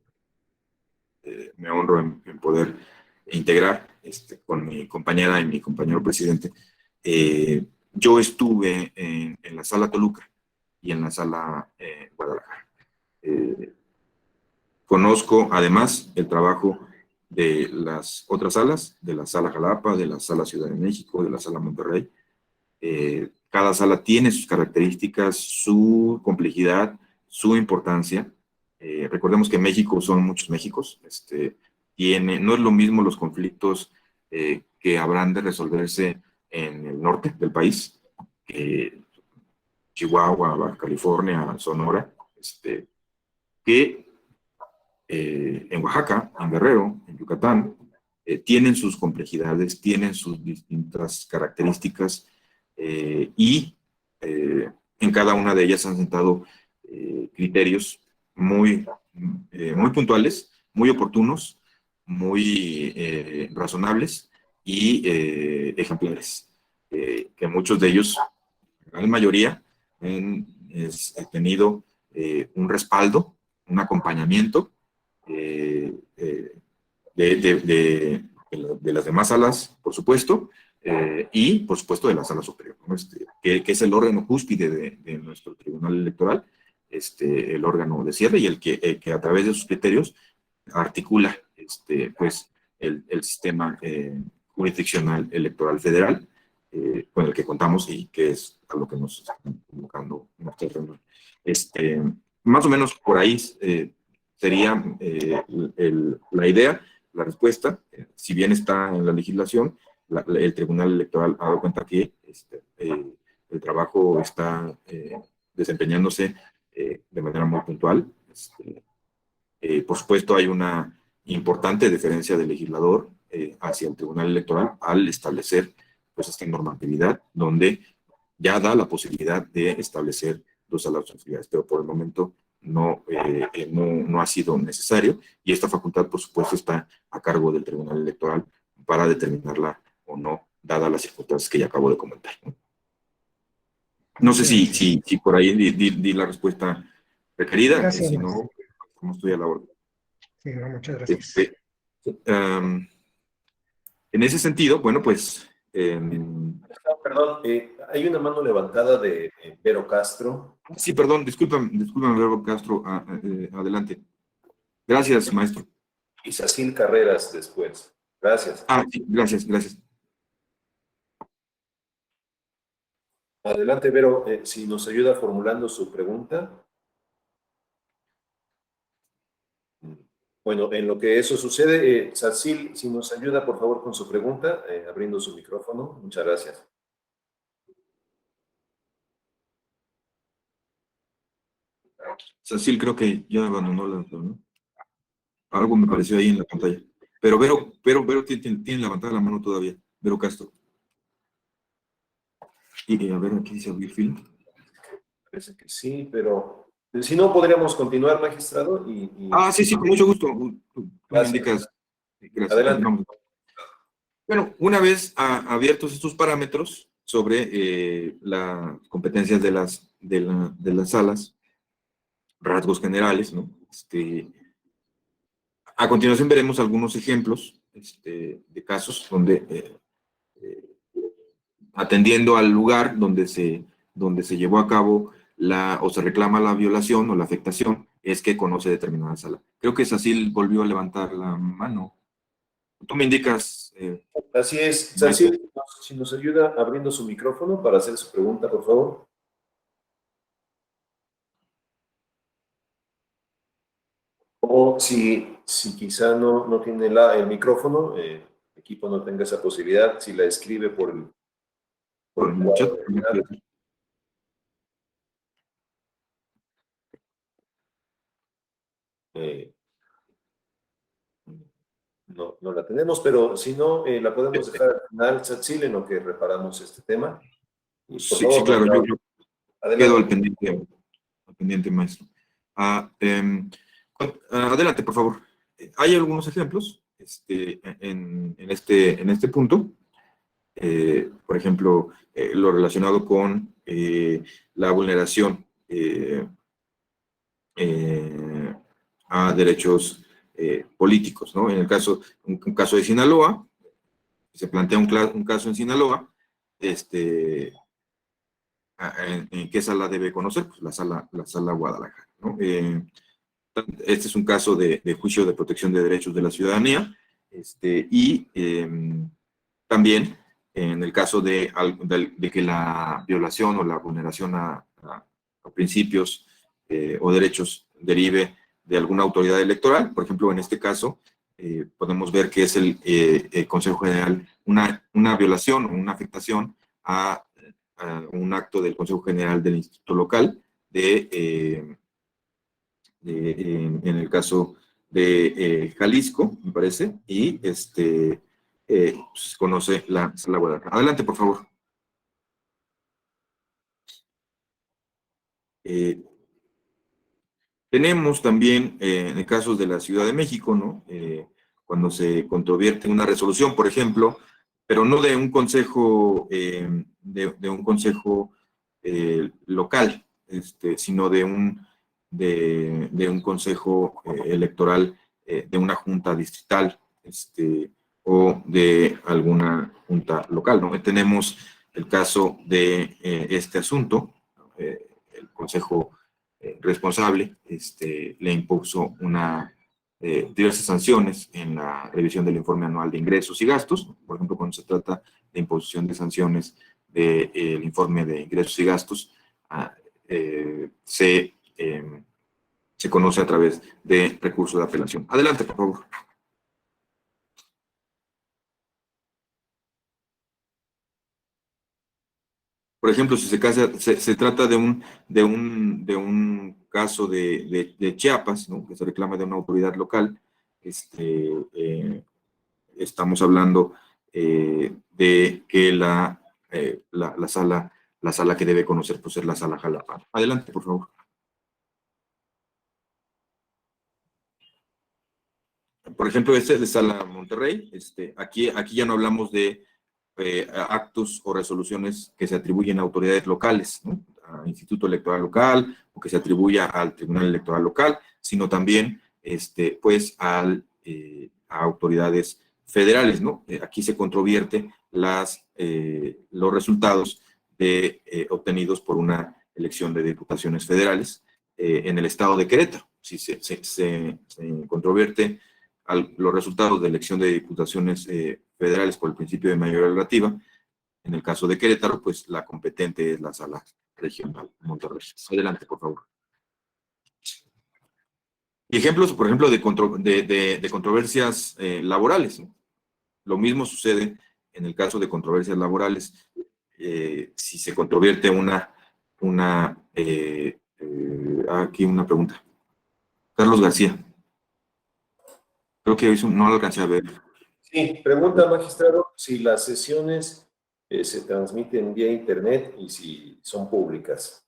me honro en poder integrar con mi compañera y mi compañero presidente, yo estuve en la sala Toluca y en la sala Guadalajara. Conozco además el trabajo de las otras salas, de la sala Jalapa, de la sala Ciudad de México, de la sala Monterrey. Cada sala tiene sus características, su complejidad, su importancia. Recordemos que México son muchos Méxicos. No es lo mismo los conflictos que habrán de resolverse en el norte del país, Chihuahua, Baja California, Sonora, que en Oaxaca, en Guerrero, en Yucatán. Tienen sus complejidades, tienen sus distintas características, y en cada una de ellas han sentado criterios muy puntuales, muy oportunos, muy razonables y ejemplares, que muchos de ellos, la gran mayoría, han tenido un respaldo, un acompañamiento de las demás salas, por supuesto, y por supuesto de la sala superior, ¿no? Que es el órgano cúspide de nuestro Tribunal Electoral, el órgano de cierre y el que a través de sus criterios articula pues el sistema jurisdiccional electoral federal con el que contamos y que es a lo que nos están convocando nuestra reunión. Más o menos por ahí sería la idea, la respuesta. Si bien está en la legislación, el Tribunal Electoral ha dado cuenta que el trabajo está desempeñándose de manera muy puntual. Por supuesto, hay una importante deferencia del legislador hacia el Tribunal Electoral al establecer pues esta normatividad donde ya da la posibilidad de establecer dos salas de autoridades, pero por el momento no ha sido necesario, y esta facultad, por supuesto, está a cargo del Tribunal Electoral para determinarla o no, dadas las circunstancias que ya acabo de comentar, ¿no? No sé si por ahí di la respuesta requerida, Gracias, si maestro. no, como estoy a la orden. Sí, no, muchas gracias. En ese sentido, bueno, pues, Perdón, hay una mano levantada de Vero Castro. sí, perdón, discúlpame, Alberto Castro, adelante. Gracias, maestro. Y Cecil Carreras después. Gracias. Sí, gracias. Adelante, Vero, si nos ayuda formulando su pregunta. Bueno, en lo que eso sucede, Cecil, si nos ayuda, por favor, con su pregunta, abriendo su micrófono. Muchas gracias. Cecil creo que ya abandonó ¿no? Algo me pareció ahí en la pantalla. Pero Vero tiene levantada la mano todavía. Vero Castro. Y a ver, aquí dice abrir film. Parece que sí, pero si no, podríamos continuar, magistrado. Sí, con mucho gusto. Tú me indicas. Gracias. Adelante. Continuamos. Bueno, una vez abiertos estos parámetros sobre las competencias de las salas, rasgos generales, ¿no? A continuación veremos algunos ejemplos de casos donde, atendiendo al lugar donde se llevó a cabo o se reclama la violación o la afectación, es que conoce determinada sala. Creo que Cecil volvió a levantar la mano. Tú me indicas. Así es. Cecil, si nos ayuda abriendo su micrófono para hacer su pregunta, por favor. O si quizá no tiene el micrófono, el equipo no tenga esa posibilidad, si la escribe por el chat. No la tenemos, pero si no, la podemos dejar al final, Cecil, en lo que reparamos este tema. Y por favor, Sí, claro, yo adelante. quedo al pendiente, maestro. Adelante, por favor. Hay algunos ejemplos en este punto. Por ejemplo, lo relacionado con la vulneración a derechos políticos, ¿no? En el caso, un caso de Sinaloa, se plantea un caso en Sinaloa, ¿en qué sala debe conocer? Pues la sala Guadalajara, ¿no? Este es un caso de juicio de protección de derechos de la ciudadanía, y también en el caso de que la violación o la vulneración a principios o derechos derive de alguna autoridad electoral. Por ejemplo, en este caso, podemos ver que es el Consejo General, una violación o una afectación a un acto del Consejo General del Instituto Local en el caso de Jalisco, me parece, y se conoce la sala Guadalajara. Adelante, por favor. Tenemos también, en el caso de la Ciudad de México, ¿no? Cuando se controvierte una resolución, por ejemplo, pero no de un consejo, de un consejo local, sino de un consejo electoral, de una junta distrital, o de alguna junta local, ¿no? Tenemos el caso de este asunto, el consejo responsable le impuso diversas sanciones en la revisión del informe anual de ingresos y gastos. Por ejemplo, cuando se trata de imposición de sanciones del informe de ingresos y gastos, se conoce a través de recurso de apelación. Adelante, por favor. Por ejemplo, si se trata de un caso de Chiapas, ¿no? Que se reclama de una autoridad local, estamos hablando de que la sala que debe conocer, pues, es la sala Jalapa. Adelante, por favor. Por ejemplo, este es de Sala Monterrey. Aquí ya no hablamos de actos o resoluciones que se atribuyen a autoridades locales, ¿no? Instituto Electoral Local o que se atribuya al Tribunal Electoral Local, sino también pues a autoridades federales, ¿no? Aquí se controvierte los resultados obtenidos por una elección de diputaciones federales en el estado de Querétaro. Si se controvierte los resultados de elección de diputaciones federales por el principio de mayoría relativa, en el caso de Querétaro, pues la competente es la Sala Regional Monterrey. Adelante, por favor. Y ejemplos, por ejemplo, de controversias laborales, ¿no? Lo mismo sucede en el caso de controversias laborales. Si se controvierte aquí una pregunta. Carlos García. Creo que no lo alcancé a ver. Sí, pregunta, magistrado, si las sesiones se transmiten vía internet y si son públicas.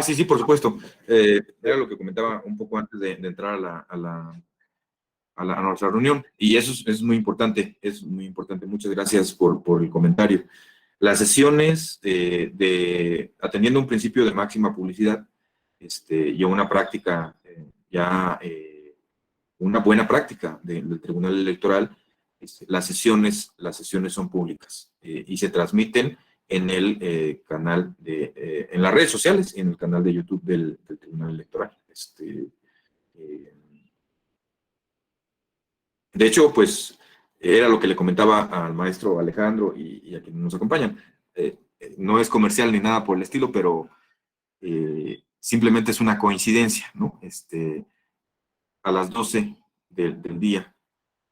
Sí, por supuesto. Era lo que comentaba un poco antes de entrar a nuestra reunión, y eso es muy importante, Muchas gracias por el comentario. Las sesiones atendiendo un principio de máxima publicidad y una práctica una buena práctica del Tribunal Electoral, las sesiones son públicas y se transmiten en el canal en las redes sociales, en el canal de YouTube del Tribunal Electoral. De hecho, pues, era lo que le comentaba al maestro Alejandro y a quienes nos acompañan. No es comercial ni nada por el estilo, pero simplemente es una coincidencia, ¿no? A las 12 del día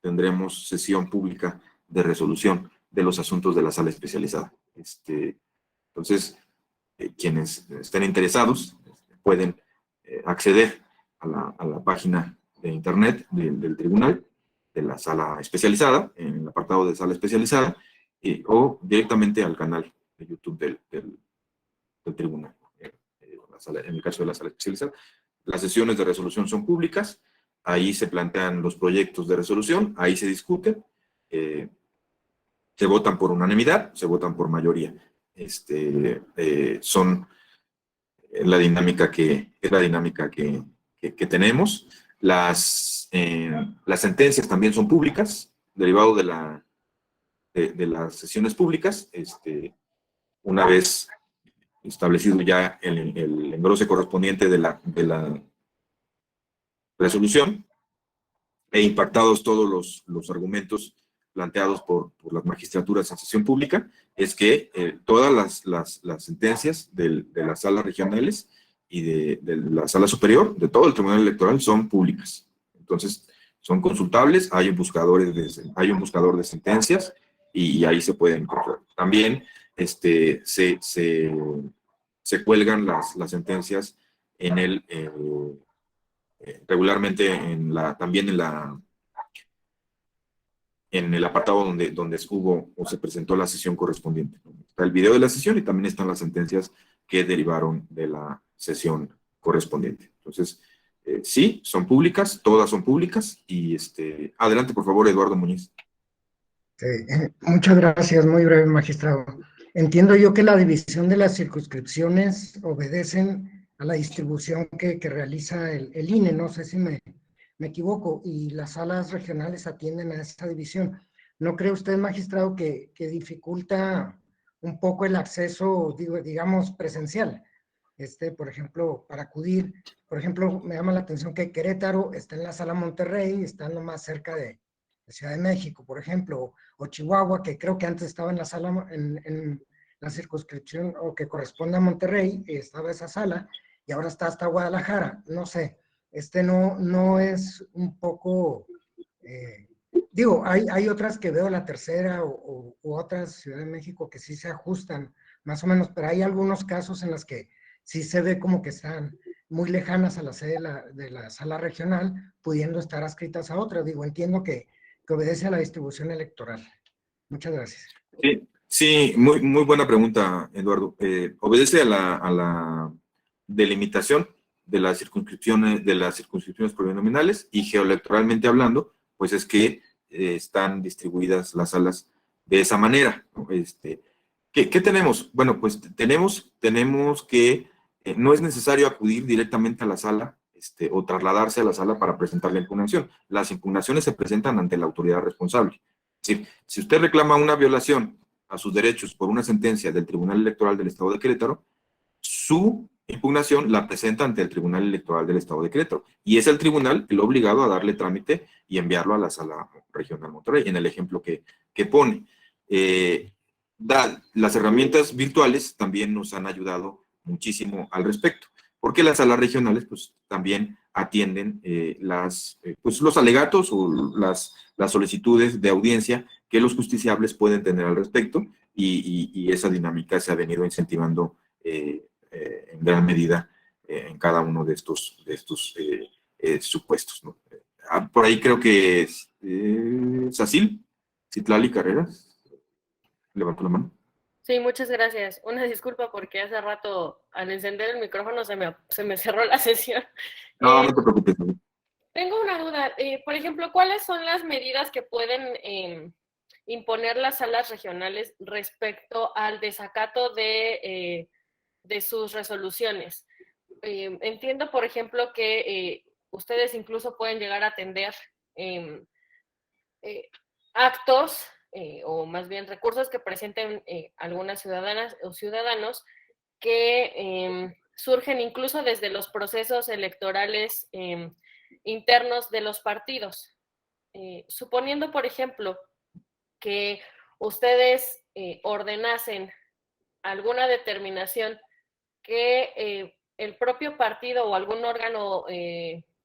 tendremos sesión pública de resolución de los asuntos de la sala especializada. Entonces, quienes estén interesados pueden acceder a la página de internet del tribunal, de la sala especializada, en el apartado de sala especializada, o directamente al canal de YouTube del tribunal. En el caso de la sala especializada, las sesiones de resolución son públicas, ahí se plantean los proyectos de resolución, ahí se discuten, se votan por unanimidad, se votan por mayoría. Son la dinámica que tenemos. Las sentencias también son públicas, derivado de las sesiones públicas. Una vez establecido ya el engrose correspondiente de la resolución e impactados todos los argumentos planteados por las magistraturas en sesión pública, es que todas las sentencias de las salas regionales y de la sala superior, de todo el Tribunal Electoral, son públicas. Entonces, son consultables, hay un buscador de sentencias y ahí se pueden encontrar. También se cuelgan las sentencias regularmente también en el apartado donde hubo o se presentó la sesión correspondiente. Está el video de la sesión y también están las sentencias que derivaron de la sesión correspondiente. Entonces, sí, son públicas, todas son públicas, y adelante, por favor, Eduardo Muñiz. Muchas gracias, muy breve, magistrado. Entiendo yo que la división de las circunscripciones obedecen a la distribución que realiza el INE, no sé si me equivoco, y las salas regionales atienden a esta división. ¿No cree usted, magistrado, que dificulta un poco el acceso, digamos, presencial? Por ejemplo, para acudir, por ejemplo, me llama la atención que Querétaro está en la sala Monterrey, estando más cerca de Ciudad de México, por ejemplo, o Chihuahua, que creo que antes estaba en la sala, en la circunscripción, o que corresponde a Monterrey, estaba esa sala, y ahora está hasta Guadalajara, no sé. No es un poco, hay otras que veo, la tercera u otras, Ciudad de México, que sí se ajustan más o menos, pero hay algunos casos en los que sí se ve como que están muy lejanas a la sede de la sala regional, pudiendo estar adscritas a otra. Entiendo que obedece a la distribución electoral. Muchas gracias. Sí, muy buena pregunta, Eduardo. Obedece a la delimitación de las circunscripciones plurinominales, y geoelectoralmente hablando, pues es que están distribuidas las salas de esa manera, ¿no? ¿Qué tenemos? Bueno, pues tenemos que no es necesario acudir directamente a la sala o trasladarse a la sala para presentar la impugnación. Las impugnaciones se presentan ante la autoridad responsable. Es decir, si usted reclama una violación a sus derechos por una sentencia del Tribunal Electoral del Estado de Querétaro, su impugnación la presenta ante el Tribunal Electoral del Estado de Querétaro. Y es el tribunal el obligado a darle trámite y enviarlo a la Sala Regional Monterrey, en el ejemplo que pone. Las herramientas virtuales también nos han ayudado muchísimo al respecto, porque las salas regionales pues también atienden pues, los alegatos o las solicitudes de audiencia que los justiciables pueden tener al respecto, y esa dinámica se ha venido incentivando en gran medida en cada uno de estos supuestos, ¿no? Por ahí creo que es Sacil, Citlali Carreras, levantó la mano. Sí, muchas gracias. Una disculpa porque hace rato al encender el micrófono se me cerró la sesión. No, no te preocupes. Tengo una duda. Por ejemplo, ¿cuáles son las medidas que pueden imponer las salas regionales respecto al desacato de sus resoluciones? Entiendo, por ejemplo, que ustedes incluso pueden llegar a atender actos o más bien recursos que presenten algunas ciudadanas o ciudadanos que surgen incluso desde los procesos electorales internos de los partidos. Suponiendo, por ejemplo, que ustedes ordenasen alguna determinación que el propio partido o algún órgano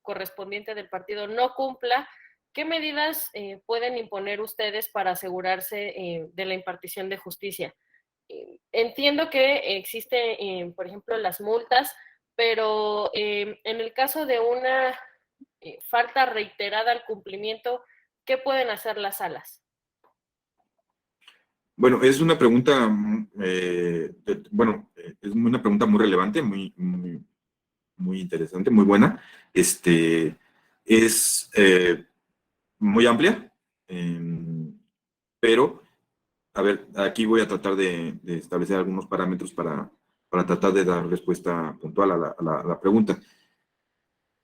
correspondiente del partido no cumpla, ¿qué medidas pueden imponer ustedes para asegurarse de la impartición de justicia? Entiendo que existen, por ejemplo, las multas, pero en el caso de una falta reiterada al cumplimiento, ¿qué pueden hacer las salas? Bueno, es una pregunta, es una pregunta muy relevante, muy interesante, muy buena. Es muy amplia, pero, a ver, aquí voy a tratar de establecer algunos parámetros para tratar de dar respuesta puntual a la pregunta.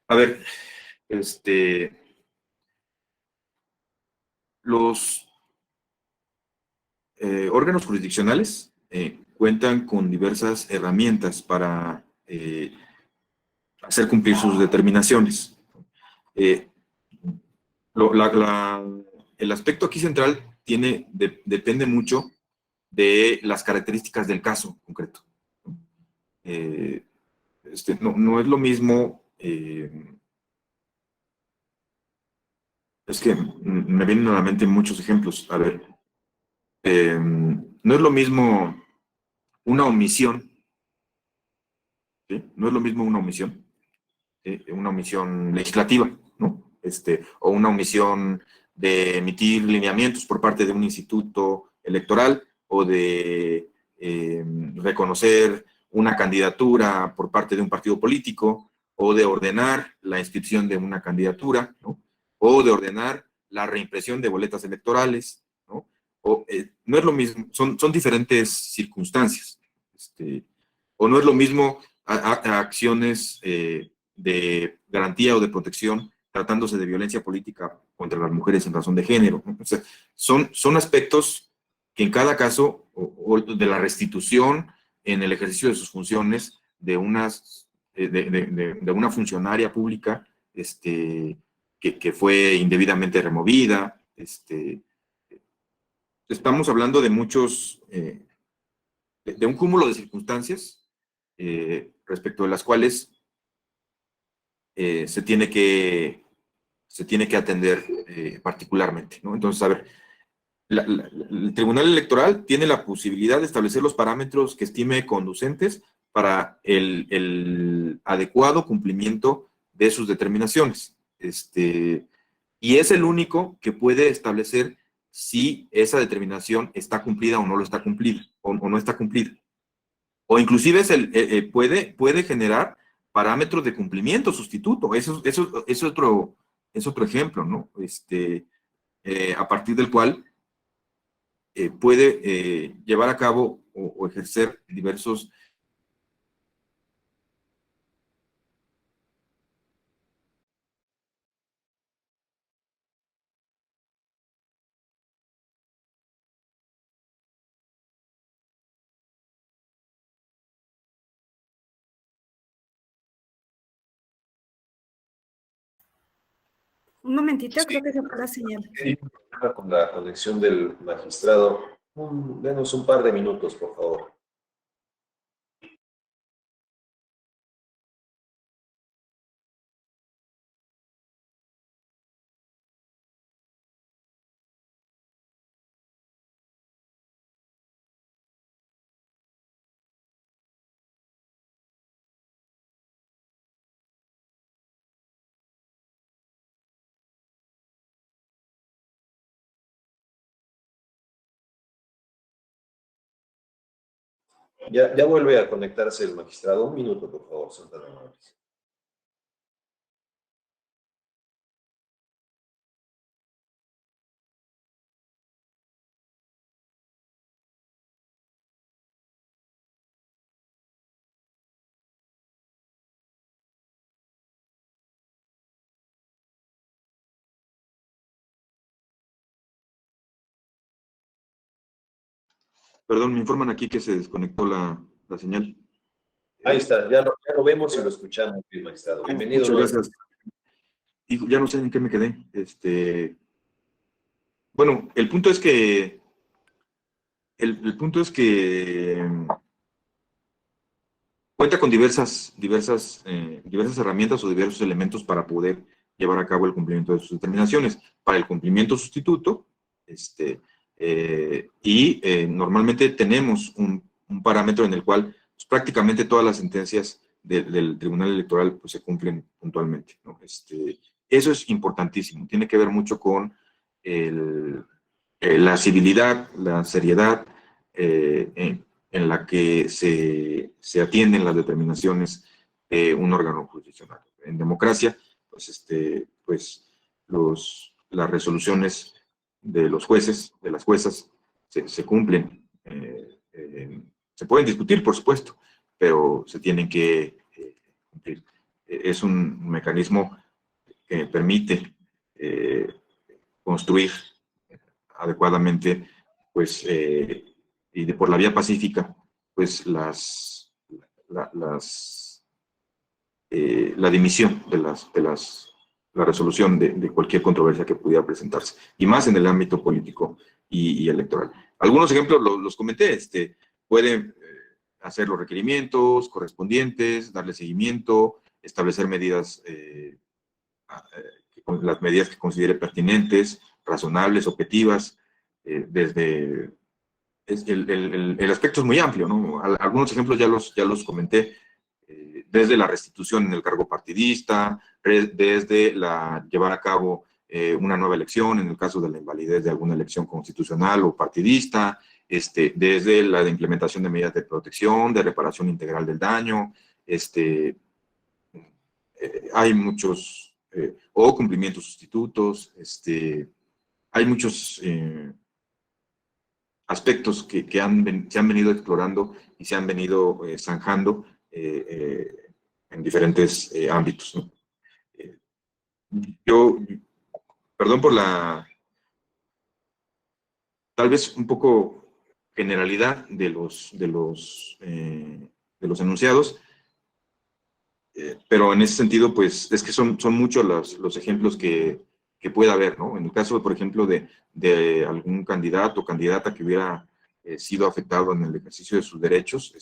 A ver, los órganos jurisdiccionales cuentan con diversas herramientas para hacer cumplir sus determinaciones. El aspecto aquí central depende mucho de las características del caso concreto. No es lo mismo, es que me vienen a la mente muchos ejemplos. A ver, no es lo mismo una omisión, ¿sí? No es lo mismo una omisión legislativa, ¿no? O una omisión de emitir lineamientos por parte de un instituto electoral, o de reconocer una candidatura por parte de un partido político, o de ordenar la inscripción de una candidatura, ¿no? O de ordenar la reimpresión de boletas electorales, ¿no? No es lo mismo, son diferentes circunstancias. O no es lo mismo acciones de garantía o de protección tratándose de violencia política contra las mujeres en razón de género, ¿no? O sea, son aspectos que en cada caso, o de la restitución en el ejercicio de sus funciones de una funcionaria pública que fue indebidamente removida. Estamos hablando de muchos, de un cúmulo de circunstancias respecto de las cuales se tiene que atender particularmente, ¿no? Entonces, a ver, el Tribunal Electoral tiene la posibilidad de establecer los parámetros que estime conducentes para el adecuado cumplimiento de sus determinaciones. Y es el único que puede establecer si esa determinación está cumplida o no lo está cumplida, o no está cumplida. O inclusive puede generar parámetros de cumplimiento sustituto. Eso es otro ejemplo, ¿no? A partir del cual puede llevar a cabo o ejercer diversos. Un momentito, creo que se fue la señal. Sí, con la conexión del magistrado. Denos un par de minutos, por favor. Ya vuelve a conectarse el magistrado. Un minuto, por favor, son tan amables. Perdón, me informan aquí que se desconectó la señal. Ahí está, ya lo vemos y lo escuchamos, bien, magistrado. Bienvenido. Muchas gracias. Y ya no sé en qué me quedé. Bueno, el punto es que cuenta con diversas herramientas o diversos elementos para poder llevar a cabo el cumplimiento de sus determinaciones. Para el cumplimiento sustituto, normalmente tenemos un parámetro en el cual pues, prácticamente todas las sentencias del Tribunal Electoral pues, se cumplen puntualmente, ¿no? Eso es importantísimo, tiene que ver mucho con la civilidad, la seriedad en la que se atienden las determinaciones de un órgano jurisdiccional. En democracia, pues las resoluciones de los jueces, de las juezas, se cumplen. Se pueden discutir, por supuesto, pero se tienen que cumplir. Es un mecanismo que permite construir adecuadamente, pues, y por la vía pacífica, pues la dimisión de la resolución de cualquier controversia que pudiera presentarse, y más en el ámbito político y electoral. Algunos ejemplos los comenté, pueden hacer los requerimientos correspondientes, darle seguimiento, establecer medidas, las medidas que considere pertinentes, razonables, objetivas, el aspecto es muy amplio, ¿no? Algunos ejemplos ya los comenté, desde la restitución en el cargo partidista, desde llevar a cabo una nueva elección en el caso de la invalidez de alguna elección constitucional o partidista, desde la implementación de medidas de protección, de reparación integral del daño, hay muchos, o cumplimientos sustitutos, hay muchos aspectos que se han venido explorando y se han venido zanjando en diferentes ámbitos, ¿no? Perdón por tal vez un poco generalidad de los enunciados, pero en ese sentido, pues, es que son muchos los ejemplos que puede haber, ¿no? En el caso, por ejemplo, de algún candidato o candidata que hubiera sido afectado en el ejercicio de sus derechos,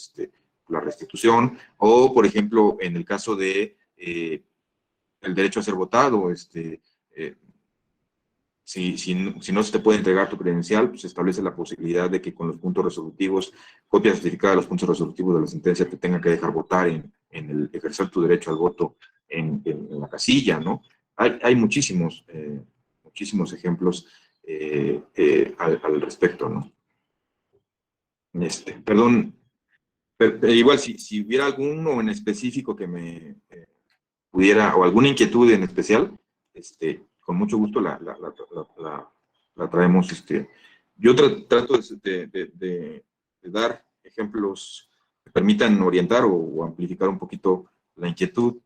la restitución, o, por ejemplo, en el caso de el derecho a ser votado, si no se te puede entregar tu credencial, pues se establece la posibilidad de que con los puntos resolutivos, copia certificada de los puntos resolutivos de la sentencia, te tenga que dejar votar en el ejercer tu derecho al voto en la casilla, ¿no? Hay muchísimos ejemplos al respecto, ¿no? Perdón, pero igual si hubiera alguno en específico que me pudiera, o alguna inquietud en especial, con mucho gusto la traemos. Yo trato de dar ejemplos que permitan orientar o amplificar un poquito la inquietud,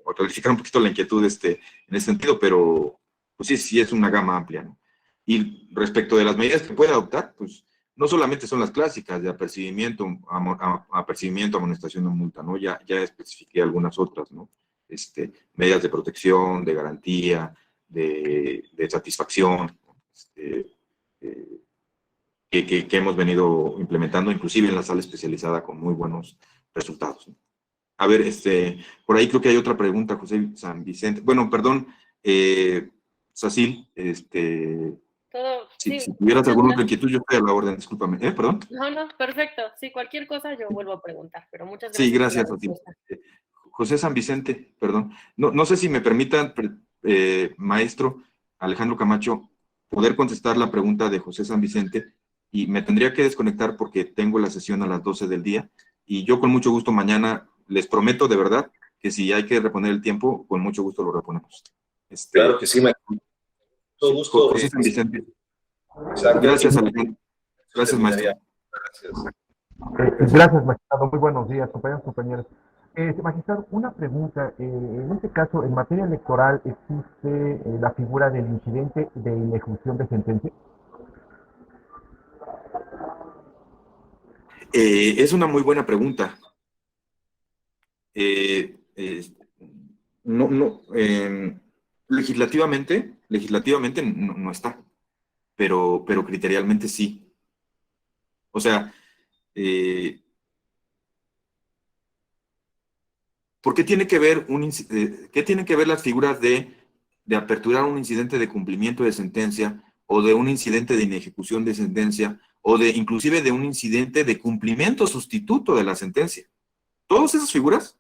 o clarificar un poquito la inquietud en ese sentido, pero pues sí es una gama amplia, ¿no? Y respecto de las medidas que puede adoptar, pues no solamente son las clásicas de apercibimiento, apercibimiento, amonestación o multa, ¿no? Ya especifiqué algunas otras, ¿no? Medidas de protección, de garantía, de satisfacción, que hemos venido implementando, inclusive en la sala especializada, con muy buenos resultados, ¿no? A ver, por ahí creo que hay otra pregunta, José San Vicente. Bueno, perdón, Sacil, Todo, si sí, tuvieras muchas alguna otra gracias. inquietud, yo estoy a la orden, discúlpame. Perdón. No, perfecto. Sí, cualquier cosa yo vuelvo a preguntar, pero muchas Sí, gracias por la gracias, Sacil. respuesta. José San Vicente, perdón. No sé si me permitan, maestro Alejandro Camacho, poder contestar la pregunta de José San Vicente, y me tendría que desconectar porque tengo la sesión a las 12 del día, y yo con mucho gusto mañana les prometo de verdad que si hay que reponer el tiempo, con mucho gusto lo reponemos. Claro que sí, maestro. Todo Sí, gusto. José San Vicente. Exacto. Gracias, Alejandro. Gracias, maestro. Terminaría. Gracias. Gracias, magistrado. Muy buenos días, compañeros. Magistrado, una pregunta. En este caso, en materia electoral, ¿existe la figura del incidente de ejecución de sentencia? Es una muy buena pregunta. Legislativamente no está, pero criterialmente sí. O sea, ¿por qué tiene que ver qué tienen que ver las figuras de aperturar un incidente de cumplimiento de sentencia, o de un incidente de inejecución de sentencia, o de inclusive de un incidente de cumplimiento sustituto de la sentencia? Todas esas figuras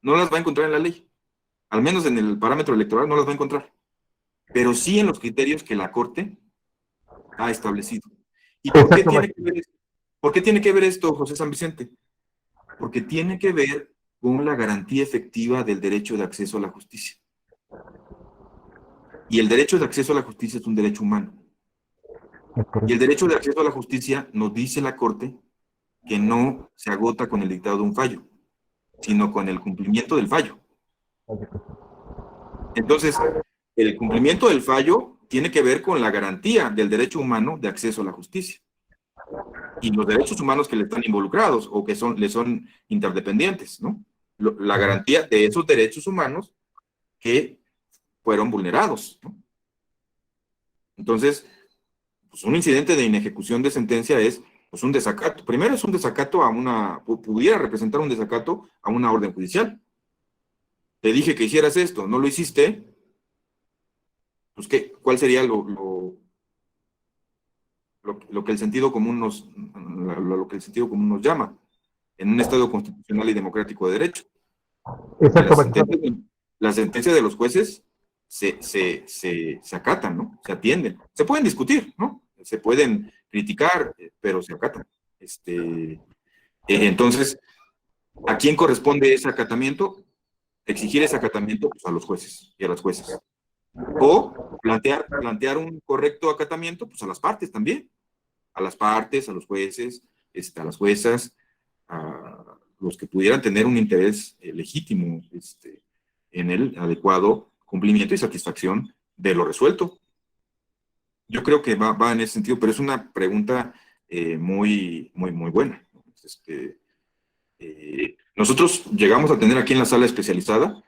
no las va a encontrar en la ley, al menos en el parámetro electoral no las va a encontrar, pero sí en los criterios que la Corte ha establecido. ¿Y por qué tiene que ver esto? ¿Por qué tiene que ver esto, José San Vicente? Porque tiene que ver con la garantía efectiva del derecho de acceso a la justicia. Y el derecho de acceso a la justicia es un derecho humano. Y el derecho de acceso a la justicia, nos dice la Corte, que no se agota con el dictado de un fallo, sino con el cumplimiento del fallo. Entonces, el cumplimiento del fallo tiene que ver con la garantía del derecho humano de acceso a la justicia. Y los derechos humanos que le están involucrados o que le son interdependientes, ¿no? La garantía de esos derechos humanos que fueron vulnerados, ¿no? Entonces, pues un incidente de inejecución de sentencia es pues un desacato. Primero es un desacato pudiera representar un desacato a una orden judicial. Te dije que hicieras esto, no lo hiciste, pues ¿cuál sería lo que el sentido común lo que el sentido común nos llama en un Estado constitucional y democrático de derecho? Exacto, Las sentencias de los jueces se acatan, ¿no? Se atienden. Se pueden discutir, ¿no? Se pueden criticar, pero se acatan. Entonces, ¿a quién corresponde ese acatamiento? Exigir ese acatamiento, pues, a los jueces y a las jueces. O plantear un correcto acatamiento, pues a las partes también. A las partes, a los jueces, a las juezas, a los que pudieran tener un interés legítimo en el adecuado cumplimiento y satisfacción de lo resuelto. Yo creo que va en ese sentido, pero es una pregunta muy buena. Nosotros llegamos a tener aquí en la sala especializada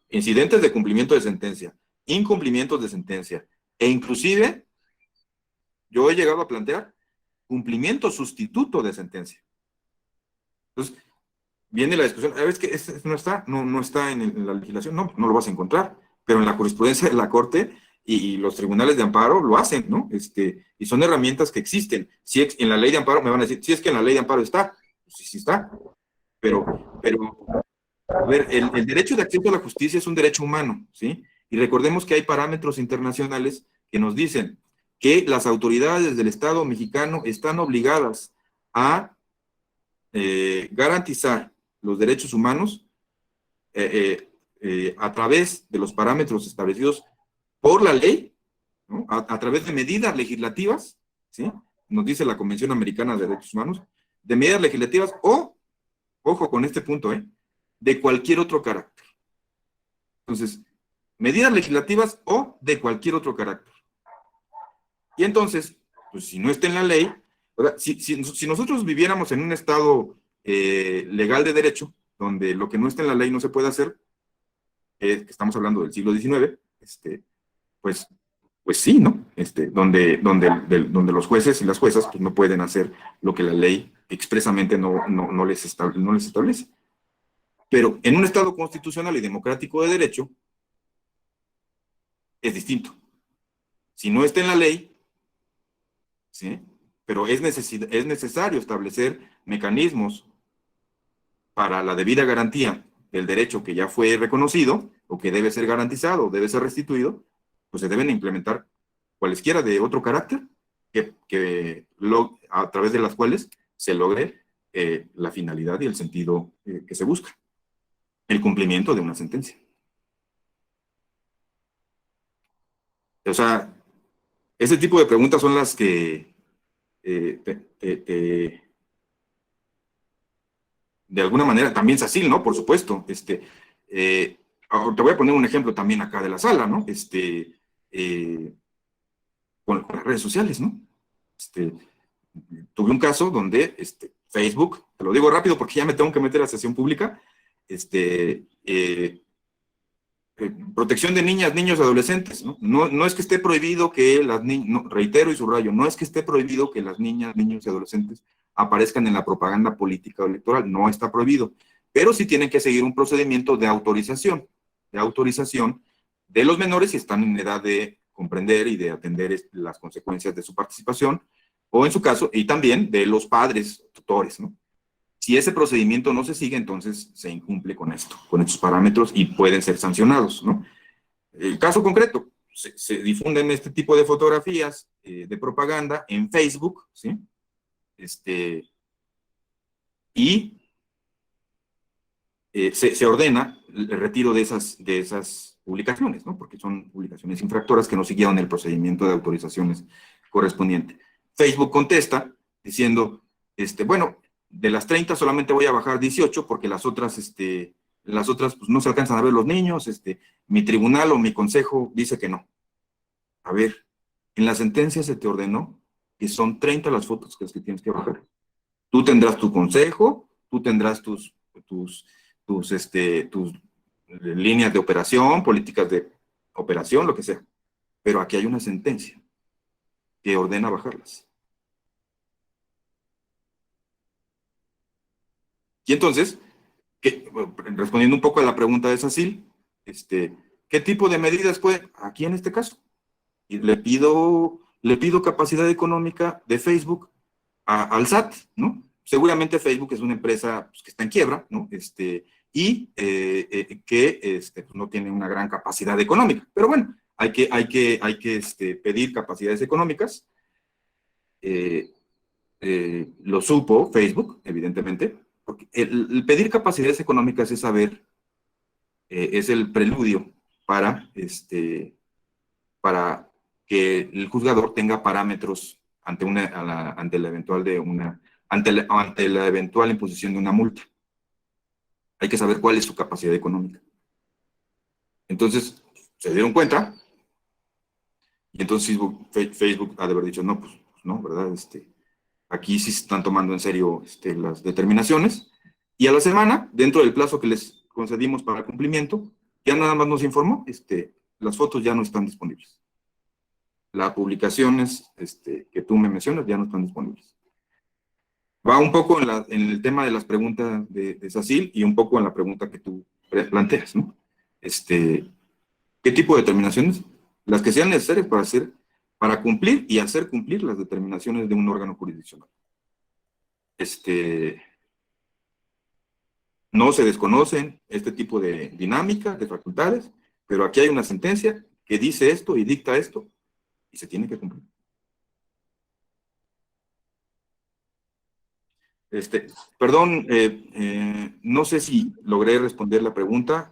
incidentes de cumplimiento de sentencia, incumplimientos de sentencia, e inclusive yo he llegado a plantear cumplimiento sustituto de sentencia. Entonces, viene la discusión, ¿sabes que no está en la legislación? No lo vas a encontrar, pero en la jurisprudencia de la Corte y los tribunales de amparo lo hacen, ¿no? Y son herramientas que existen. Si en la ley de amparo, me van a decir, si es que en la ley de amparo está, pues sí está, pero a ver, el derecho de acceso a la justicia es un derecho humano, ¿sí? Y recordemos que hay parámetros internacionales que nos dicen que las autoridades del Estado mexicano están obligadas a garantizar los derechos humanos a través de los parámetros establecidos por la ley, ¿no? A través de medidas legislativas, ¿sí? nos dice la Convención Americana de Derechos Humanos, de medidas legislativas o, ojo con este punto, de cualquier otro carácter. Entonces, medidas legislativas o de cualquier otro carácter. Y entonces, pues si no está en la ley, o sea, si nosotros viviéramos en un estado legal de derecho, donde lo que no está en la ley no se puede hacer, que estamos hablando del siglo XIX, pues sí, ¿no? Donde los jueces y las juezas pues, no pueden hacer lo que la ley expresamente no les establece. Pero en un estado constitucional y democrático de derecho, es distinto. Si no está en la ley, ¿sí? Pero es necesario establecer mecanismos para la debida garantía del derecho que ya fue reconocido, o que debe ser garantizado, o debe ser restituido, pues se deben implementar cualesquiera de otro carácter, a través de las cuales se logre la finalidad y el sentido que se busca, el cumplimiento de una sentencia. O sea, ese tipo de preguntas son las que de alguna manera, también SACIL, ¿no? Por supuesto. Te voy a poner un ejemplo también acá de la sala, ¿no? Con las redes sociales, ¿no? Tuve un caso donde Facebook, te lo digo rápido porque ya me tengo que meter a sesión pública, protección de niñas, niños y adolescentes, ¿no? No es que esté prohibido que las niñas, reitero y subrayo, no es que esté prohibido que las niñas, niños y adolescentes aparezcan en la propaganda política o electoral, no está prohibido, pero sí tienen que seguir un procedimiento de autorización de los menores si están en edad de comprender y de atender las consecuencias de su participación, o en su caso, y también de los padres, tutores, ¿no? Si ese procedimiento no se sigue, entonces se incumple con estos parámetros y pueden ser sancionados, ¿no? El caso concreto, se difunden este tipo de fotografías de propaganda en Facebook, ¿sí? Y se ordena el retiro de esas publicaciones, ¿no? Porque son publicaciones infractoras que no siguieron el procedimiento de autorizaciones correspondiente. Facebook contesta diciendo, bueno, de las 30 solamente voy a bajar 18 porque las otras pues no se alcanzan a ver los niños, mi tribunal o mi consejo dice que no. A ver, en la sentencia se te ordenó que son 30 las fotos que tienes que bajar. Tú tendrás tu consejo, tú tendrás tus líneas de operación, políticas de operación, lo que sea. Pero aquí hay una sentencia que ordena bajarlas. Y entonces, respondiendo un poco a la pregunta de SACIL, ¿qué tipo de medidas puede? Aquí en este caso, y le pido capacidad económica de Facebook al SAT, ¿no? Seguramente Facebook es una empresa pues, que está en quiebra, ¿no? Y que pues, no tiene una gran capacidad económica. Pero bueno, hay que pedir capacidades económicas. Lo supo Facebook, evidentemente, porque el pedir capacidades económicas es saber, es el preludio para que el juzgador tenga parámetros ante la eventual imposición de una multa. Hay que saber cuál es su capacidad económica. Entonces, se dieron cuenta, y entonces Facebook ha de haber dicho, no, pues no, ¿verdad? Aquí sí se están tomando en serio las determinaciones, y a la semana, dentro del plazo que les concedimos para cumplimiento, ya nada más nos informó, las fotos ya no están disponibles. Las publicaciones que tú me mencionas ya no están disponibles. Va un poco en el tema de las preguntas de SACIL y un poco en la pregunta que tú planteas, ¿no? ¿Qué tipo de determinaciones? Las que sean necesarias para cumplir y hacer cumplir las determinaciones de un órgano jurisdiccional. No se desconocen este tipo de dinámica, de facultades, pero aquí hay una sentencia que dice esto y dicta esto, y se tiene que cumplir. Perdón, no sé si logré responder la pregunta,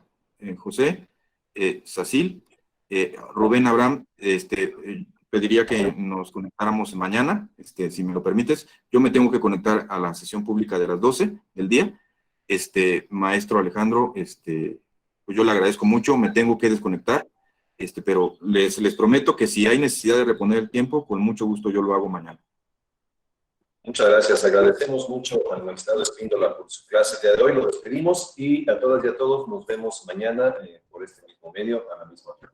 José, SACIL, Rubén Abraham, pediría que nos conectáramos mañana, si me lo permites. Yo me tengo que conectar a la sesión pública de las 12 del día. Maestro Alejandro, pues yo le agradezco mucho, me tengo que desconectar, pero les prometo que si hay necesidad de reponer el tiempo, con mucho gusto yo lo hago mañana. Muchas gracias. Agradecemos mucho al magistrado Espíndola por su clase el día de hoy. Lo despedimos y a todas y a todos nos vemos mañana por este mismo medio a la misma hora.